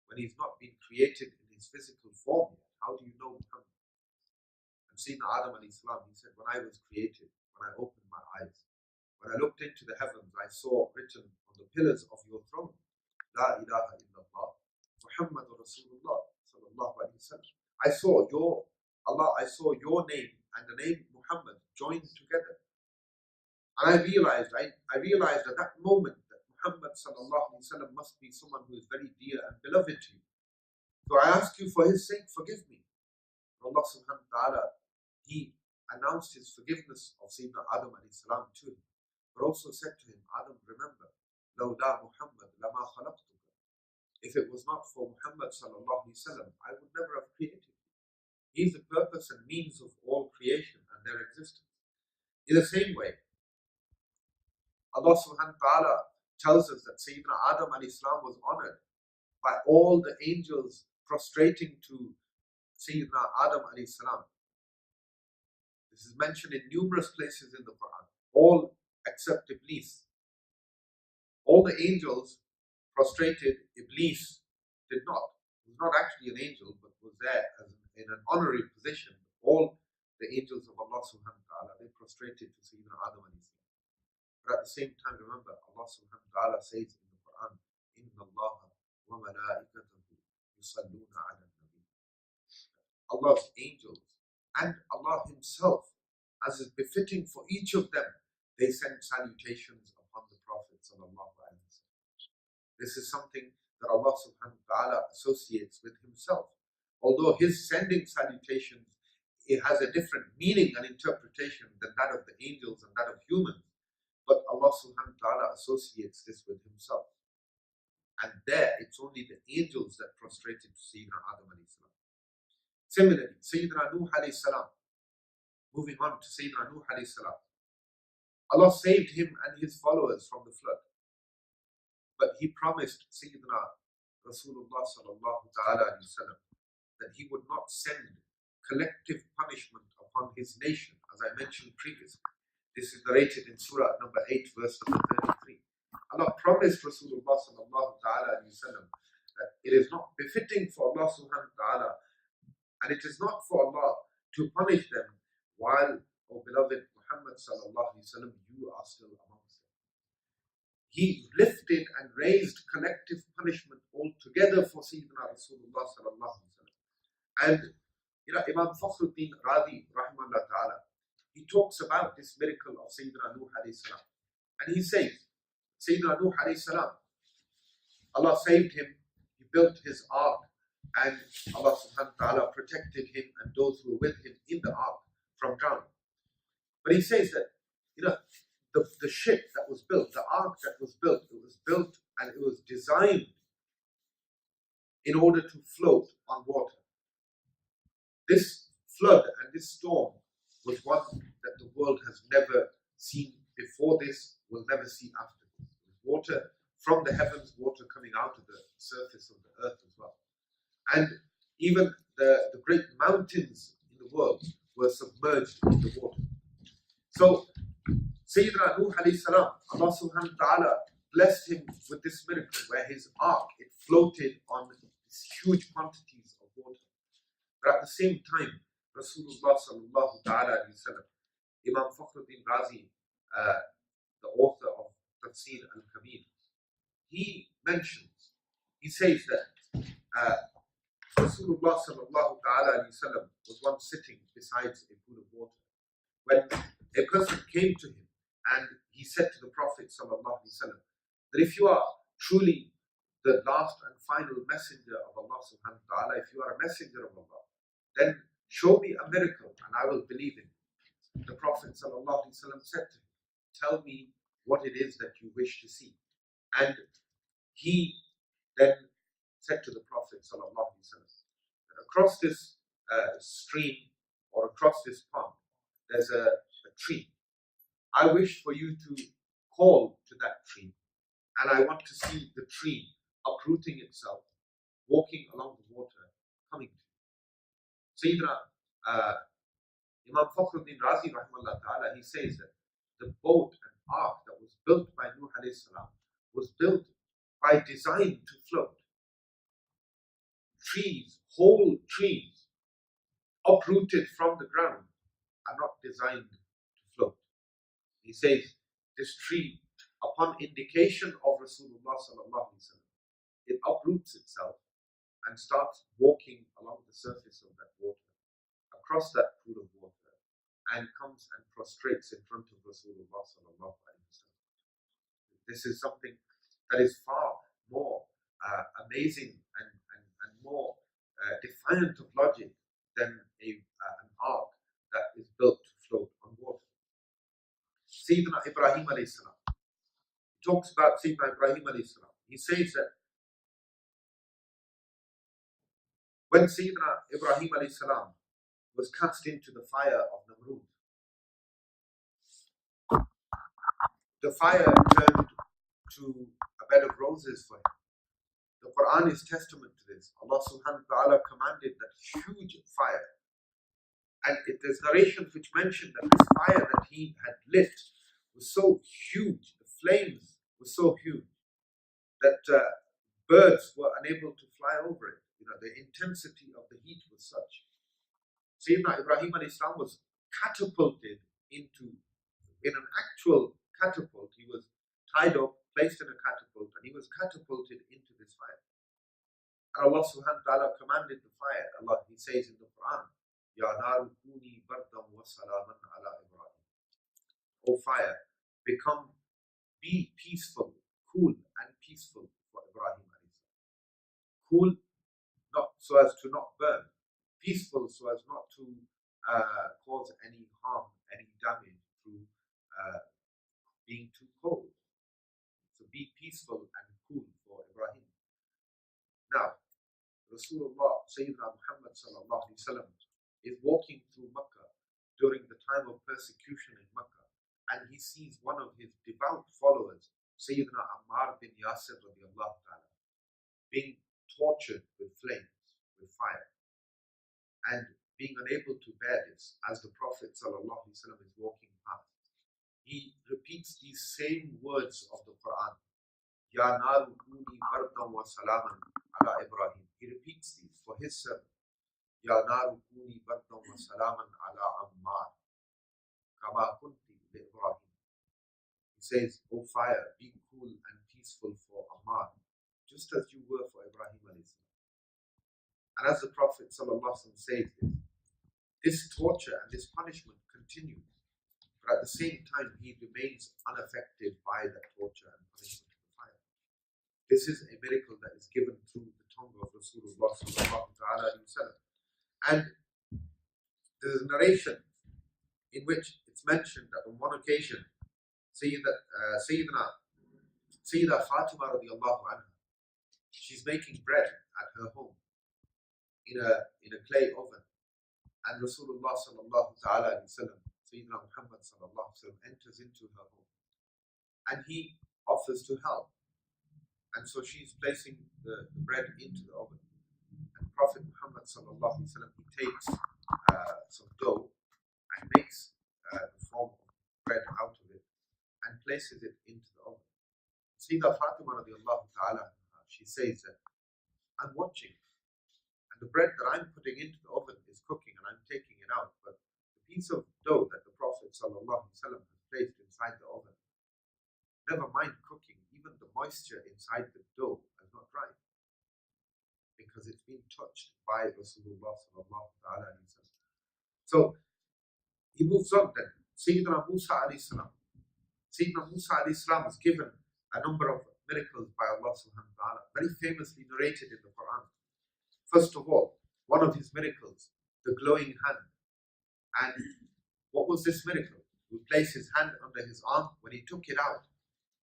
C: When he's not been created in his physical form yet, how do you know Muhammad?" And Sayyidina Adam alayhi salam, he said, "When I was created, when I opened my eyes, when I looked into the heavens, I saw written on the pillars of your throne, La ilaha illallah, Muhammad Rasulullah sallallahu alayhi wa sallam. I saw your Allah, I saw your name and the name Muhammad joined together. And I realized at that moment that Muhammad sallallahu alayhi wa sallam must be someone who is very dear and beloved to you. So I ask you for his sake, forgive me." Allah subhanahu wa ta'ala, He announced His forgiveness of Sayyidina Adam alayhi salam to him, but also said to him, "Adam, remember, لولا Muhammad lama khalaqtuka." If it was not for Muhammad sallallahu alayhi wa sallam, I would never have created you. He is the purpose and means of all creation and their existence. In the same way, Allah subhanahu wa ta'ala tells us that Sayyidina Adam alayhi salam was honored by all the angels prostrating to Sayyidina Adam alayhi salam. This is mentioned in numerous places in the Quran, all except Iblis. All the angels prostrated, Iblis did not. He was not actually an angel, but was there as in an honorary position. All the angels of Allah subhanahu wa ta'ala, they prostrated to Sayyidina Adam alayhi salam. But at the same time, remember, Allah subhanahu wa ta'ala says in the Quran, "Inna Allah wa malaikatahu yusalluna ala nabi." Allah's angels and Allah Himself, as is befitting for each of them, they send salutations upon the Prophet sallallahu alaihi wasallam. This is something that Allah subhanahu wa ta'ala associates with Himself. Although His sending salutations, it has a different meaning and interpretation than that of the angels and that of humans. But Allah subhanahu wa ta'ala associates this with Himself. And there, it's only the angels that prostrated to Sayyidina Adam alayhi salam. Similarly, Sayyidina Nuh alayhi salam, moving on to Sayyidina Nuh alayhi salam, Allah saved him and his followers from the flood. But He promised Sayyidina Rasulullah sallallahu ta'ala alayhi wasallam that He would not send collective punishment upon His nation, as I mentioned previously. This is narrated in Surah number 8, verse number 33. Allah promised Rasulullah sallallahu ta'ala alayhi wasallam that it is not befitting for Allah subhanahu wa ta'ala, and it is not for Allah to punish them while, O beloved Muhammad sallallahu alayhi wasallam, you are still among he lifted and raised collective punishment altogether for Sayyidina Rasulullah sallallahu alaihi wasallam. And Imam Fakhruddin Razi rahimahullah ta'ala, he talks about this miracle of Sayyidina Nuh alayhi salam. And he says, Sayyidina Nuh alayhi salam, Allah saved him, he built his ark, and Allah subhanahu wa ta'ala protected him and those who were with him in the ark from drowning. But he says that, the ship that was built, the ark that was built, it was built and it was designed in order to float on water. This flood and this storm was one that the world has never seen before this, will never see after this. Water from the heavens, water coming out of the surface of the earth as well. And even the great mountains in the world were submerged in the water. So Sayyidina Nuh alayhi salam, Allah subhanahu wa ta'ala blessed him with this miracle where his ark, it floated on these huge quantities of water. But at the same time, Rasulullah sallallahu ta'ala alayhi wasallam, Imam Fakhruddin Razi, the author of Tafsir al-Kabir, he mentions, he says that Rasulullah sallallahu ta'ala alayhi wasallam was once sitting beside a pool of water when a person came to him and he said to the Prophet sallallahu alaihi wasallam that if you are truly the last and final messenger of Allah subhanahu wa ta'ala, if you are a messenger of Allah, then show me a miracle and I will believe in it. The Prophet sallallahu alaihi wasallam said to him, tell me what it is that you wish to see. And he then said to the Prophet sallallahu alaihi wasallam that across this stream or across this pond, there's a tree. I wish for you to call to that tree, and I want to see the tree uprooting itself, walking along the water, coming to you. Sayyidina Imam Fakhruddin Razi rahimahullah ta'ala, he says that the boat and ark that was built by Nuh alayhi salam was built by design to float. Trees, whole trees, uprooted from the ground, are not designed to float. He says, this tree, upon indication of Rasulullah sallallahu alaihi wasallam, it uproots itself and starts walking along the surface of that water, across that pool of water, and comes and prostrates in front of Rasulullah sallallahu alaihi wasallam. This is something that is far more amazing and more defiant of logic than an ark that is built to float on water. Sayyidina Ibrahim alayhi salam, he talks about Sayyidina Ibrahim alayhi salam. He says that when Sayyidina Ibrahim alayhi salam was cast into the fire of Namrud, the fire turned to a bed of roses for him. The Quran is testament to this. Allah subhanahu wa ta'ala commanded that huge fire. And there's narrations which mention that this fire that he had lit was so huge, the flames were so huge, that birds were unable to fly over it. The intensity of the heat was such. Sayyidina Ibrahim alayhi salam was catapulted in an actual catapult. He was tied up, placed in a catapult, and he was catapulted into this fire. And Allah subhanahu wa ta'ala commanded the fire. He says in the Quran, Ya naru kuni bardam wa salaman ala Ibrahim. O fire, be peaceful, cool and peaceful for Ibrahim alayhi salam. Cool, not so as to not burn. Peaceful, so as not to cause any harm, any damage through being too cold. So be peaceful and cool for Ibrahim. Now, Rasulullah Sayyidina Muhammed sallallahu alaihi wasallam is walking through Makkah during the time of persecution in Makkah, and he sees one of his devout followers, Sayyidina Anwar bin Yasir radiallahu ta'ala, being tortured with flames, with fire, and being unable to bear this as the Prophet sallallahu alaihi wasallam is walking past. He repeats these same words of the Quran, Ya naru kuni bardam wa salaman ala Ibrahim. He repeats these for his servant. Ya naru kuni bardam wa salaman ala Ammar kama kunti li Ibrahim. He says, "O fire, be cool and peaceful for Ammar, just as you were for Ibrahim alayhi salam." And as the Prophet ﷺ says this torture and this punishment continues, but at the same time he remains unaffected by the torture and punishment of the fire. This is a miracle that is given through the tongue of Rasulullah ﷺ. And there is a narration in which it's mentioned that on one occasion, Sayyidina Fatima radiallahu anha, she's making bread at her home in a clay oven, and Rasulullah sallallahu ta'ala alayhi wasallam, Sayyidina Muhammed sallallahu alayhi wasallam, enters into her home, and he offers to help, and so she's placing the bread into the oven, and Prophet Muhammad sallallahu alayhi wasallam, he takes some dough and makes the form of bread out of it and places it into the oven. Sayyida Fatima radiallahu ta'ala, she says that I'm watching, and the bread that I'm putting into the oven is cooking and I'm taking it out, but the piece of dough that the Prophet sallallahu alaihi wasallam has placed inside the oven, never mind cooking, even the moisture inside the dough has not dried, because it's been touched by Rasulullah sallallahu alaihi wasallam. So he moves on then. Sayyidina Musa alayhi salam. Sayyidina Musa alayhi salam is given a number of miracles by Allah subhanahu wa ta'ala, very famously narrated in the Quran. First of all, one of his miracles, the glowing hand. And what was this miracle? He would place his hand under his arm. When he took it out,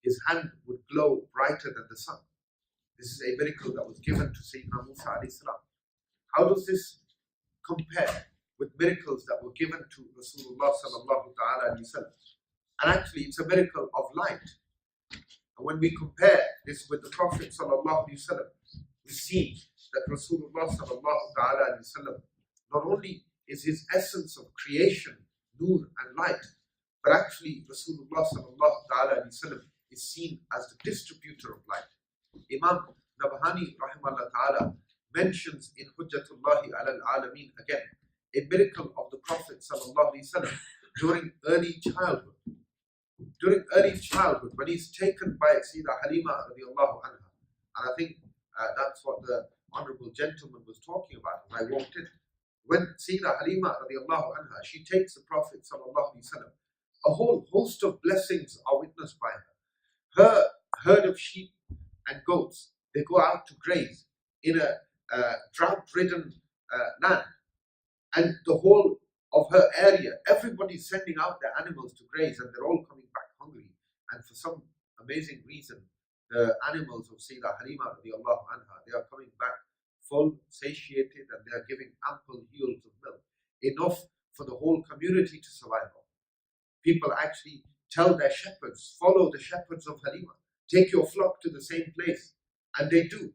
C: his hand would glow brighter than the sun. This is a miracle that was given to Sayyidina Musa alayhi salam. How does this compare with miracles that were given to Rasulullah sallallahu ta'ala alayhi wasallam? And actually, it's a miracle of light. And when we compare this with the Prophet sallallahu alayhi wasallam, we see that Rasulullah sallallahu ta'ala alayhi wasallam, not only is his essence of creation, nur and light, but actually Rasulullah sallallahu ta'ala alayhi wasallam is seen as the distributor of light. Imam Nabhani rahimahullah ta'ala mentions in Hujjatullahi ala al-Alameen again a miracle of the Prophet sallallahu alayhi wasallam during early childhood. During early childhood, when he's taken by Sayyidah Halima radiallahu anha, and I think that's what the honorable gentleman was talking about when I walked in. When Sayyidah Halima radiallahu anha, she takes the Prophet sallallahu alaihi wasallam, a whole host of blessings are witnessed by her. Her herd of sheep and goats, they go out to graze in a drought-ridden land, and the whole of her area, everybody's sending out their animals to graze, and they're all coming back hungry. And for some amazing reason, the animals of Sayyidah Halima radiallahu anha, they are coming back full, satiated, and they are giving ample yields of milk, enough for the whole community to survive on. People actually tell their shepherds, follow the shepherds of Halima, take your flock to the same place, and they do.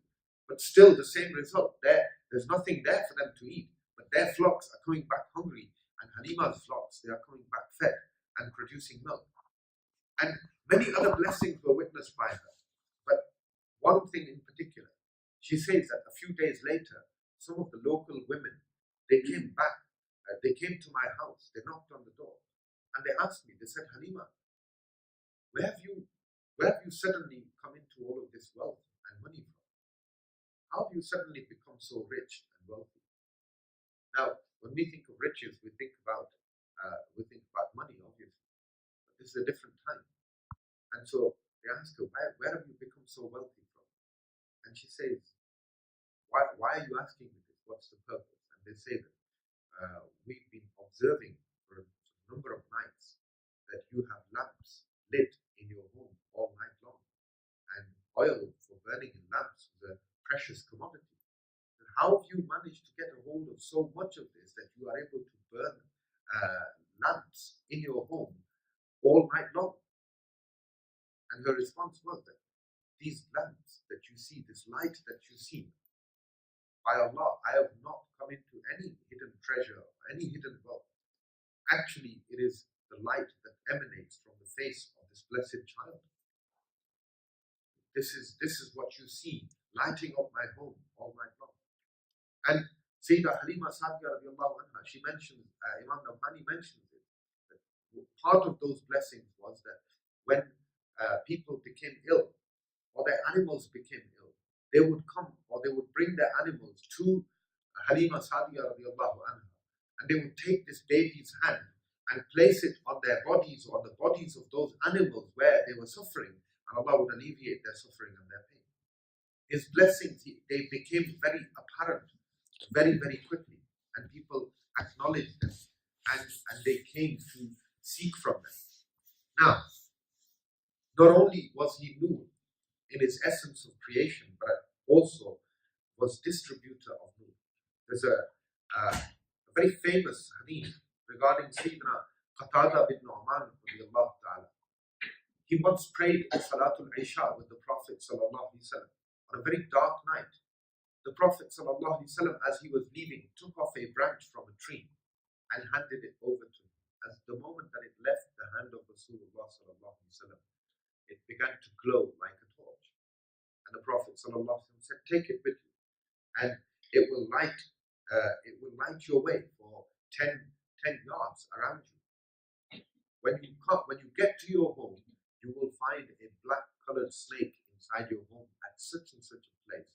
C: But still the same result. There's nothing there for them to eat, but their flocks are coming back hungry, and Halima's flocks, they are coming back fed and producing milk. And many other blessings were witnessed by her. But one thing in particular, she says that a few days later, some of the local women, they came back, they came to my house, they knocked on the door, and they asked me, they said, Halima, where have you suddenly come into all of this wealth and money from? How have you suddenly become so rich and wealthy? Now, when we think of riches, we think about money, obviously. But this is a different time. And so they ask her, where have you become so wealthy from? And she says, why are you asking me this? What's the purpose? And they say that we've been observing for a number of nights that you have lamps lit in your home all night long. And oil for burning in lamps is a precious commodity. And how have you managed to get a hold of so much of this that you are able to burn lamps in your home all night long? And her response was that these lamps that you see, this light that you see, by Allah, I have not come into any hidden treasure, any hidden wealth. Actually, it is the light that emanates from the face of this blessed child. This is what you see lighting up my home all night long. And Sayyidah Halima Sadiya radiallahu anha, she mentions, Imam Nabhani mentions it, that part of those blessings was that when people became ill or their animals became ill, they would come or they would bring their animals to Halima Sadiya radiallahu anha, and they would take this baby's hand and place it on their bodies or on the bodies of those animals where they were suffering, and Allah would alleviate their suffering and their pain. His blessings, they became very apparent very, very quickly, and people acknowledged them and they came to seek from them. Now, not only was he Nur in his essence of creation, but also was distributor of Nur. There's a very famous hadith regarding Sayyidina Qatada bin Nu'man radiallahu ta'ala. He once prayed Salatul Isha with the Prophet sallallahu alaihi wasallam on a very dark night. The Prophet sallallahu alaihi wasallam, as he was leaving, took off a branch from a tree and handed it over to him. As the moment that it left the hand of Rasulullah sallallahu alaihi wasallam, it began to glow like a torch. And the Prophet sallallahu alaihi wasallam said, "Take it with you, and it will light your way for 10 yards around you. When you get to your home, you will find a black-colored snake inside your home at such and such a place.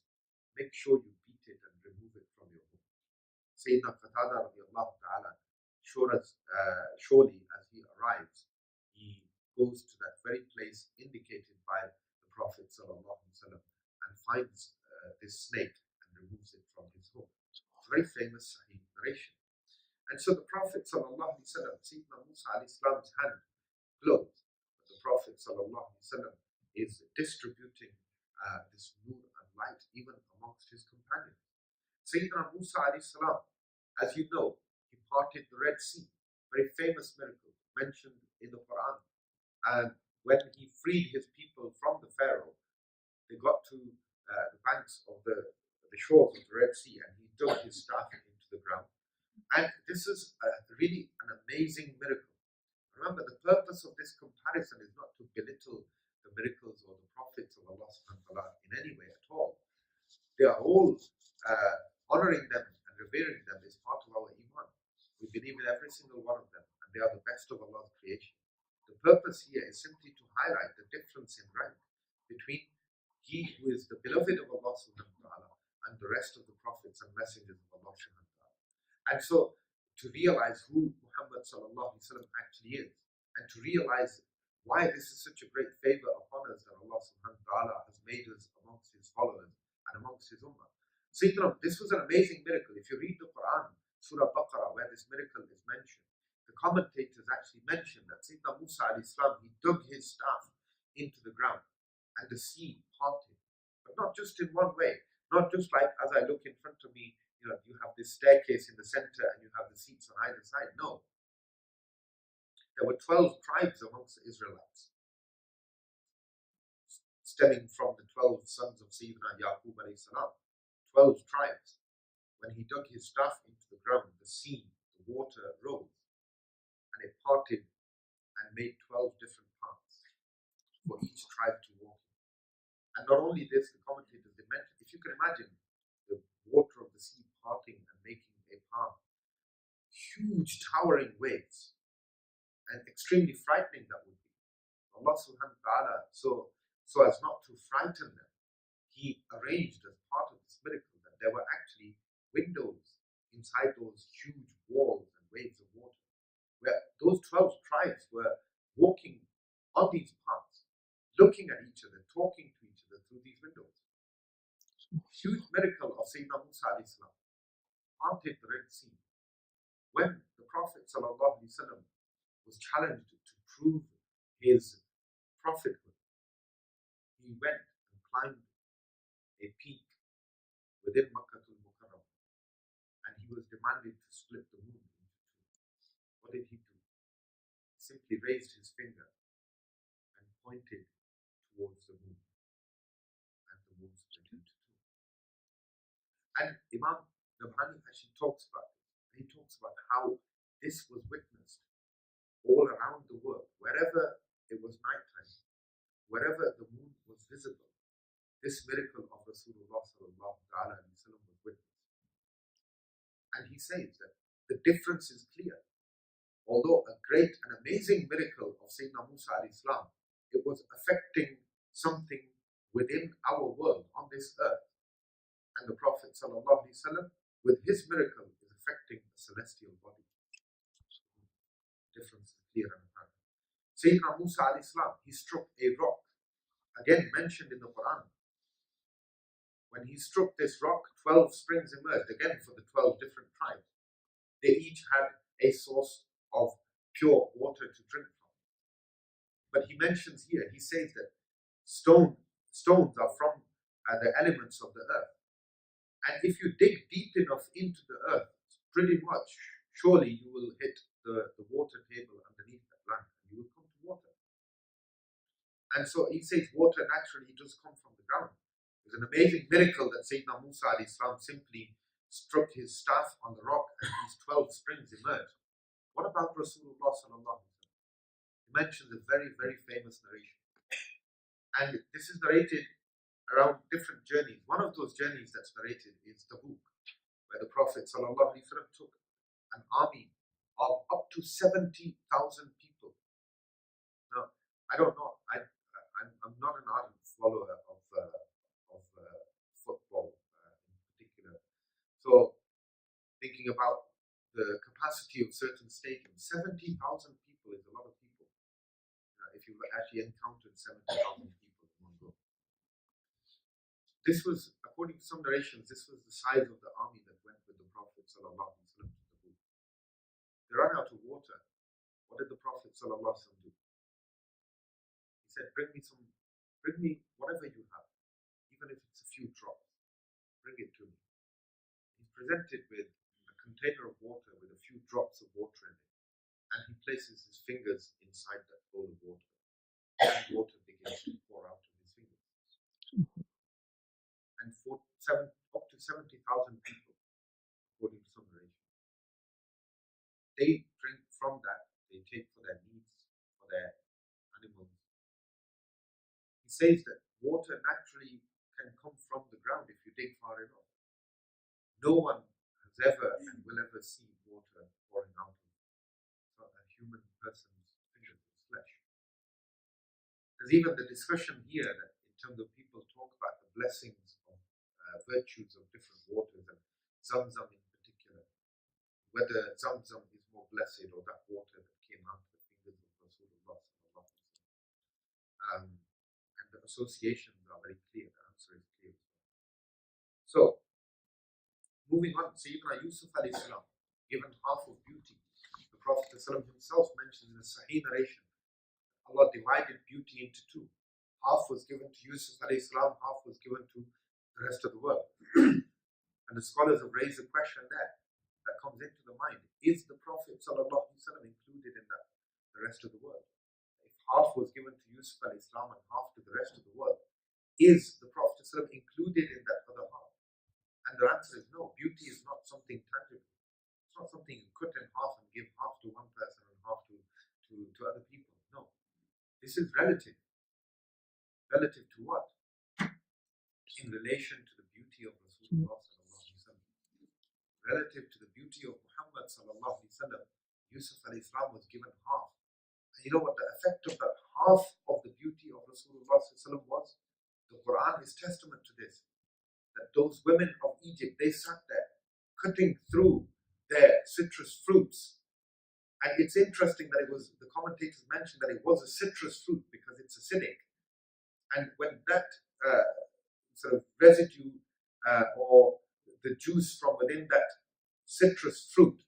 C: Make sure you beat it and remove it from your home." Sayyidina Qatada radiallahu ta'ala surely as he arrives, he goes to that very place indicated by the Prophet sallallahu alaihi wasallam and finds this snake and removes it from his home. It's a very famous Sahih narration. And so the Prophet sallallahu alaihi wasallam, Sayyidina Musa alayhi salam's hand glowed, but the Prophet sallallahu alaihi wasallam is distributing this nur and light even amongst his companions. Sayyidina Musa alayhi salam, as you know, he parted the Red Sea, very famous miracle mentioned in the Quran. And when he freed his people from the Pharaoh, they got to the banks of the shores of the Red Sea, and he dug his staff into the ground. And this is really an amazing miracle. Remember, the purpose of this comparison is not to belittle the miracles or the prophets of Allah subhanahu wa ta'ala in any way at all. They are all honoring them and revering them is part of our iman. We believe in every single one of them, and they are the best of Allah's creation. The purpose here is simply to highlight the difference in rank between he who is the beloved of Allah subhanahu wa ta'ala and the rest of the prophets and messengers of Allah subhanahu wa ta'ala. And so, to realize who Muhammad sallallahu alaihi wasallam actually is, and to realize why this is such a great favor upon us that Allah subhanahu wa ta'ala has made us amongst his followers and amongst his ummah. Sayyidina, this was an amazing miracle. If you read the Quran, Surah Baqarah, where this miracle is mentioned, the commentators actually mention that Sayyidina Musa alayhi salam, he dug his staff into the ground and the sea parted. But not just in one way, not just like as I look in front of me, you have this staircase in the center and you have the seats on either side. No. There were 12 tribes amongst the Israelites, stemming from the 12 sons of Sayyidina Yaqub alayhi salam. 12 tribes. When he dug his staff into the ground, the sea, the water rose, and it parted and made 12 different paths for each tribe to walk in. And not only this, the commentators, they mentioned, if you can imagine the water of the sea parting and making a path, huge towering waves, and extremely frightening that would be. Allah subhanahu wa ta'ala, so as not to frighten them, he arranged as part of this miracle that there were actually windows inside those huge walls and waves of water, where those 12 tribes were walking on these paths, looking at each other, talking to each other through these windows. Huge miracle of Sayyidina Musa alayhi salam parted the Red Sea. When the Prophet sallallahu alaihi wasallam was challenged to prove his prophethood, he went and climbed a peak within Makkah al-Mukarram, and he was demanded to split the moon into two. What did he do? He simply raised his finger and pointed towards the moon, and the moon split into two. And Imam Nabhani actually talks about this. He talks about how this was witnessed all around the world, wherever it was nighttime, wherever the moon was visible. This miracle of Rasulullah sallallahu alaihi wasallam was witnessed. And he says that the difference is clear. Although a great and amazing miracle of Sayyidina Musa alayhi salam it was affecting something within our world on this earth. And the Prophet ﷺ, with his miracle, is affecting the celestial body. Difference is clear and apparent. Sayyidina Musa alayhi salam, he struck a rock, again mentioned in the Quran. When he struck this rock, 12 springs emerged, again for the 12 different tribes. They each had a source of pure water to drink from. But he mentions here, he says that stones are from the elements of the earth. And if you dig deep enough into the earth, pretty much, surely you will hit the water table underneath that land and you will come to water. And so he says water naturally does come from the ground. It was an amazing miracle that Sayyidina Musa alayhi salam simply struck his staff on the rock and these 12 springs emerged. What about Rasulullah sallallahu alaihi wasallam? He mentions a very, very famous narration. And this is narrated around different journeys. One of those journeys that's narrated is Tabuk, where the Prophet ﷺ took an army of up to 70,000 people. Now, I don't know, I'm not an ardent follower of football in particular. So, thinking about the capacity of certain stadiums, 70,000 people is a lot of people. If you actually encountered 70,000 people in one go. This was, according to some narrations, this was the size of the army that went with the Prophet ﷺ to Tabuk. They ran out of water. What did the Prophet ﷺ do? He said, bring me whatever you have, even if it's a few drops. Bring it to me. He's presented with a container of water with a few drops of water in it. And he places his fingers inside that bowl of water. And water begins to pour out of his fingers. And up to 70,000 people, according to some narration, they drink from that, they take for their needs, for their animals. He says that water naturally can come from the ground if you dig far enough. No one has ever and will ever see water pouring out of a human person's fingers or flesh. There's even the discussion here that in terms of people talk about the blessings of virtues of different waters, and Zamzam in particular, whether Zamzam is more blessed or that water that came out of the fingers of Rasulullah sallallahu alaihi wasallam. And the associations are very clear, the answer is clear. So, moving on, Sayyidina Yusuf alayhi salam, given half of beauty. The Prophet himself mentions in the Sahih narration, Allah divided beauty into two. Half was given to Yusuf alayhi salam, half was given to the rest of the world. And the scholars have raised a question there that comes into the mind. Is the Prophet included in that, the rest of the world? If half was given to Yusuf alayhi salam and half to the rest of the world, is the Prophet included in that other half? And the answer is no. Beauty is not something tangible. It's not something you cut in half and give half to one person and half to other people. No. This is relative. Relative to what? In relation to the beauty of Rasulullah sallallahu alaihi wasallam. Relative to the beauty of Muhammad sallallahu alaihi wasallam, Yusuf alayhi salam was given half. And you know what the effect of that half of the beauty of Rasulullah sallallahu alaihi wasallam was? The Quran is testament to this. That those women of Egypt, they sat there cutting through their citrus fruits. And it's interesting that the commentators mentioned that it was a citrus fruit because it's acidic. And when that sort of residue or the juice from within that citrus fruit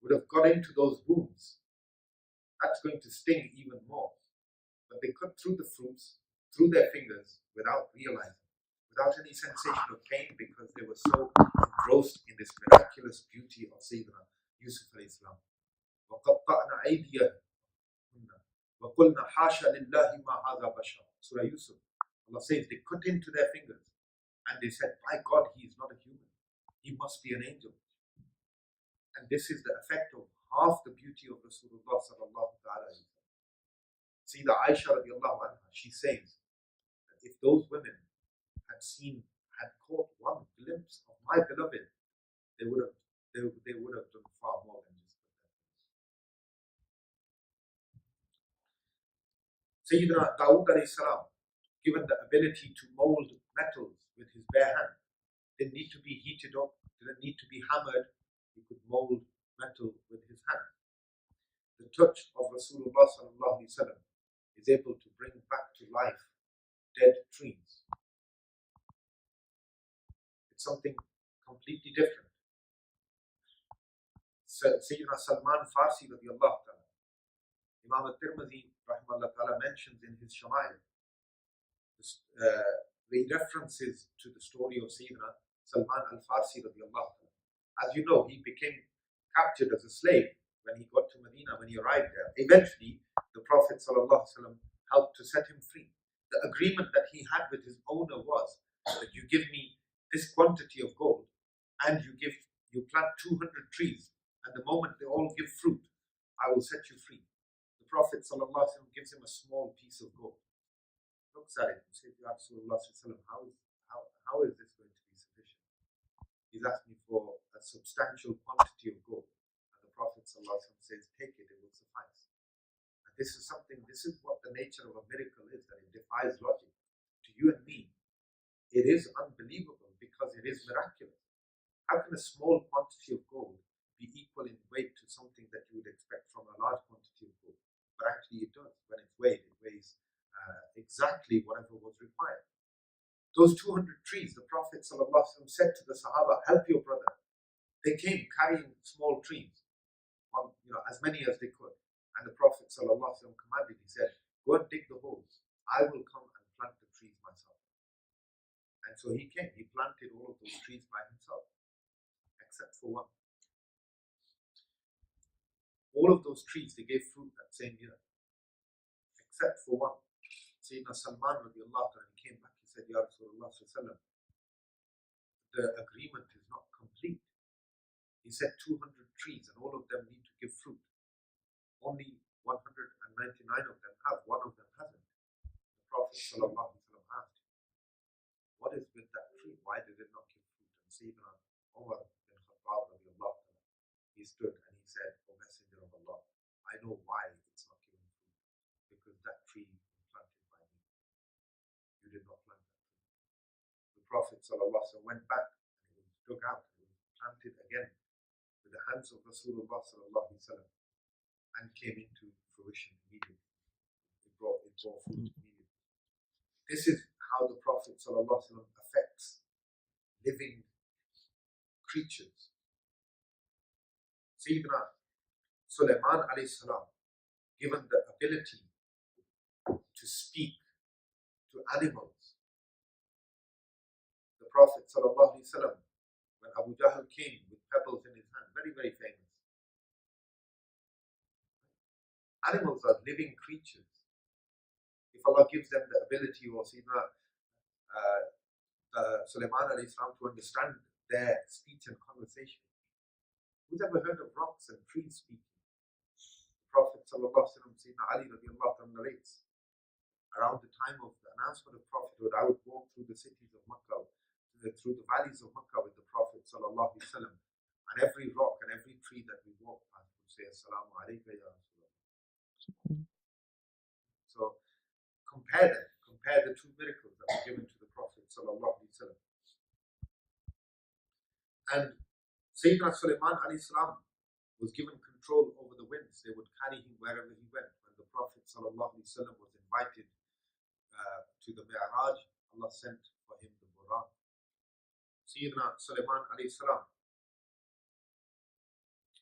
C: would have got into those wounds, that's going to sting even more. But they cut through the fruits, through their fingers, without realizing, without any sensation of pain, because they were so engrossed in this miraculous beauty of Sayyidina Yusuf alayhi salam. وَقَطَّعْنَا أَيْدِيَهُنَّ وَقُلْنَا حَاشَ لِلَّهِ مَا هَذَا بَشَرٌ. Surah Yusuf. Allah says they cut into their fingers and they said, by God, he is not a human. He must be an angel. And this is the effect of half the beauty of Rasulullah sallallahu alaihi wasallam. See, the Aisha radiallahu anha, she says that if those women had caught one glimpse of my beloved, they would have done far more than just that. Sayyidina Dawood alayhi salam, given the ability to mold metals with his bare hand, didn't need to be heated up, didn't need to be hammered, he could mold metal with his hand. The touch of Rasulullah sallallahu alaihi wasallam is able to bring back to life dead trees. It's something completely different. Sayyidina Salman Farsi radiallahu ta'ala, Imam al-Tirmidhi rahimahullah ta'ala mentions in his Shama'il, the references to the story of Sayyidina Salman al-Farsi radiallahu ta'ala. As you know, he became captured as a slave when he got to Madinah, when he arrived there. Eventually, the Prophet sallallahu alaihi wasallam helped to set him free. The agreement that he had with his owner was that you give me this quantity of gold and you plant 200 trees, and the moment they all give fruit, I will set you free. The Prophet sallallahu alaihi wasallam gives him a small piece of gold, looks at it and says, Ya Rasulullah, how is this going to be sufficient? He's asked me for a substantial quantity of gold. And the Prophet ﷺ says, take it, it will suffice. And this is what the nature of a miracle is, that it defies logic. To you and me, it is unbelievable because it is miraculous. How can a small quantity of gold be equal in weight to something that you would expect from a large quantity of gold? But actually it does. When it's weighed, it weighs exactly whatever was required. Those 200 trees, the Prophet ﷺ said to the Sahaba, help your brother. They came carrying small trees, as many as they could. And the Prophet ﷺ commanded, he said, go and dig the holes. I will come and plant the trees myself. And so he came, he planted all of those trees by himself, except for one. All of those trees, they gave fruit that same year, except for one. Sayyidina Salman radiallahu anhu came back, he said, Ya Rasulullah sallallahu, the agreement is not complete. He said 200 trees and all of them need to give fruit. Only 199 of them have, one of them hasn't. The Prophet sallallahu asked, what is with that tree? Why did it not give fruit? And Sayyidina Umar bin Khattab radiallahu anhu, he stood and he said, O Messenger of Allah, I know why it's not giving fruit. Because that tree was planted by me. You did not plant that tree. The Prophet ﷺ went back and it was dug out and it was planted again with the hands of Rasulullah ﷺ and came into fruition immediately. It brought fruit immediately. This is how the Prophet ﷺ affects living creatures. Sayyidina Sulaiman alayhi salam, given the ability to speak to animals, the Prophet ﷺ, when Abu Jahl came with pebbles in his hand, very, very famous. Animals are living creatures. If Allah gives them the ability, or Sayyidina Sulaiman alayhi salam, to understand their speech and conversation. Who's ever heard of rocks and trees speaking? The Prophet ﷺ, Sayyidina Ali radiallahu anhu narrates, around the time of the announcement of prophethood, I would walk through the cities of Makkah, through the valleys of Makkah with the Prophet ﷺ, and every rock and every tree that we walk past would say, Assalamu alayka ya Rasulullah. So compare the two miracles that were given to the Prophet ﷺ. And Sayyidina Sulaiman alayhi salam was given control over the winds. They would carry him wherever he went. When the Prophet ﷺ was invited to the Mi'raj, Allah sent for him the Buraq. Sayyidina Sulaiman alayhi salam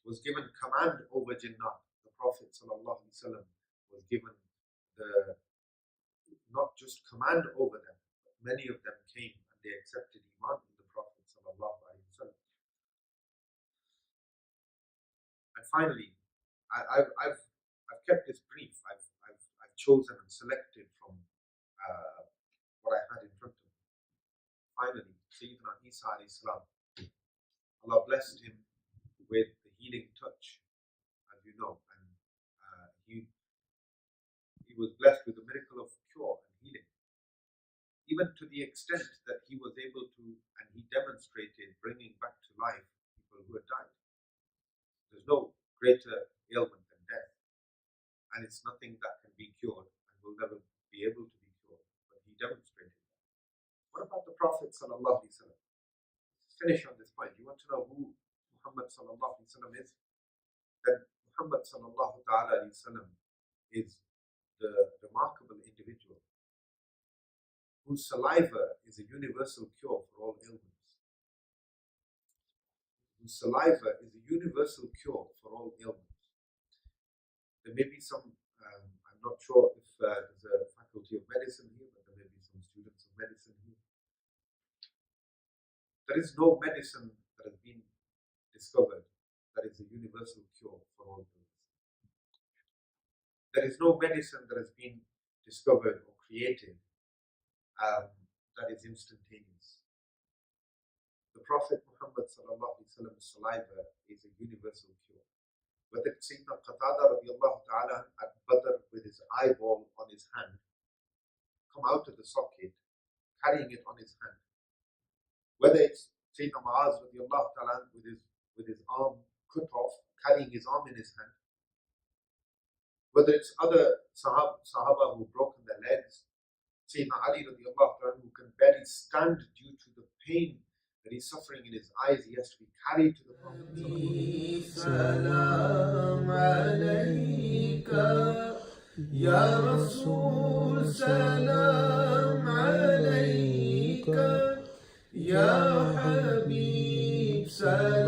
C: was given command over Jinnat. The Prophet ﷺ was given not just command over them, but many of them came and they accepted Iman with the Prophet ﷺ. And finally, I've kept this brief. I've chosen and selected from what I had in front of me. Finally, Sayyidina Isa alayhi salam, Allah blessed him with the healing touch, as you know, and he was blessed with the miracle of cure and healing, even to the extent that he was able to, and he demonstrated bringing back to life people who had died. There's no greater ailment than death, and it's nothing that can be cured and will never be able to be cured, but he demonstrated that. What about the Prophet sallallahu alaihi wasallam? Finish on this point. You want to know who Muhammad sallallahu alaihi wasallam is? Then Muhammad sallallahu alaihi wasallam is the remarkable individual whose saliva is a universal cure for all ailments. Whose saliva is a universal cure for all ailments. There may be some, I'm not sure if there's a faculty of medicine here, but there may be some students of medicine here. There is no medicine that has been discovered that is a universal cure for all illness. There is no medicine that has been discovered or created that is instantaneous. The Prophet Muhammad sallallahu alaihi wasallam's saliva is a universal cure. Whether it's Sayyidina Qatada radiallahu ta'ala at Badr with his eyeball on his hand, come out of the socket, carrying it on his hand. Whether it's Sayyidina Muaz radiallahu ta'ala with his arm cut off, carrying his arm in his hand. Whether it's other Sahaba who've broken their legs, Sayyidina Ali radiallahu ta'ala who can barely stand due to the pain that he's suffering in his eyes, he has to be carried to the Prophet. Salam alayka, Ya Rasul, salam alayka, Ya Habib, salam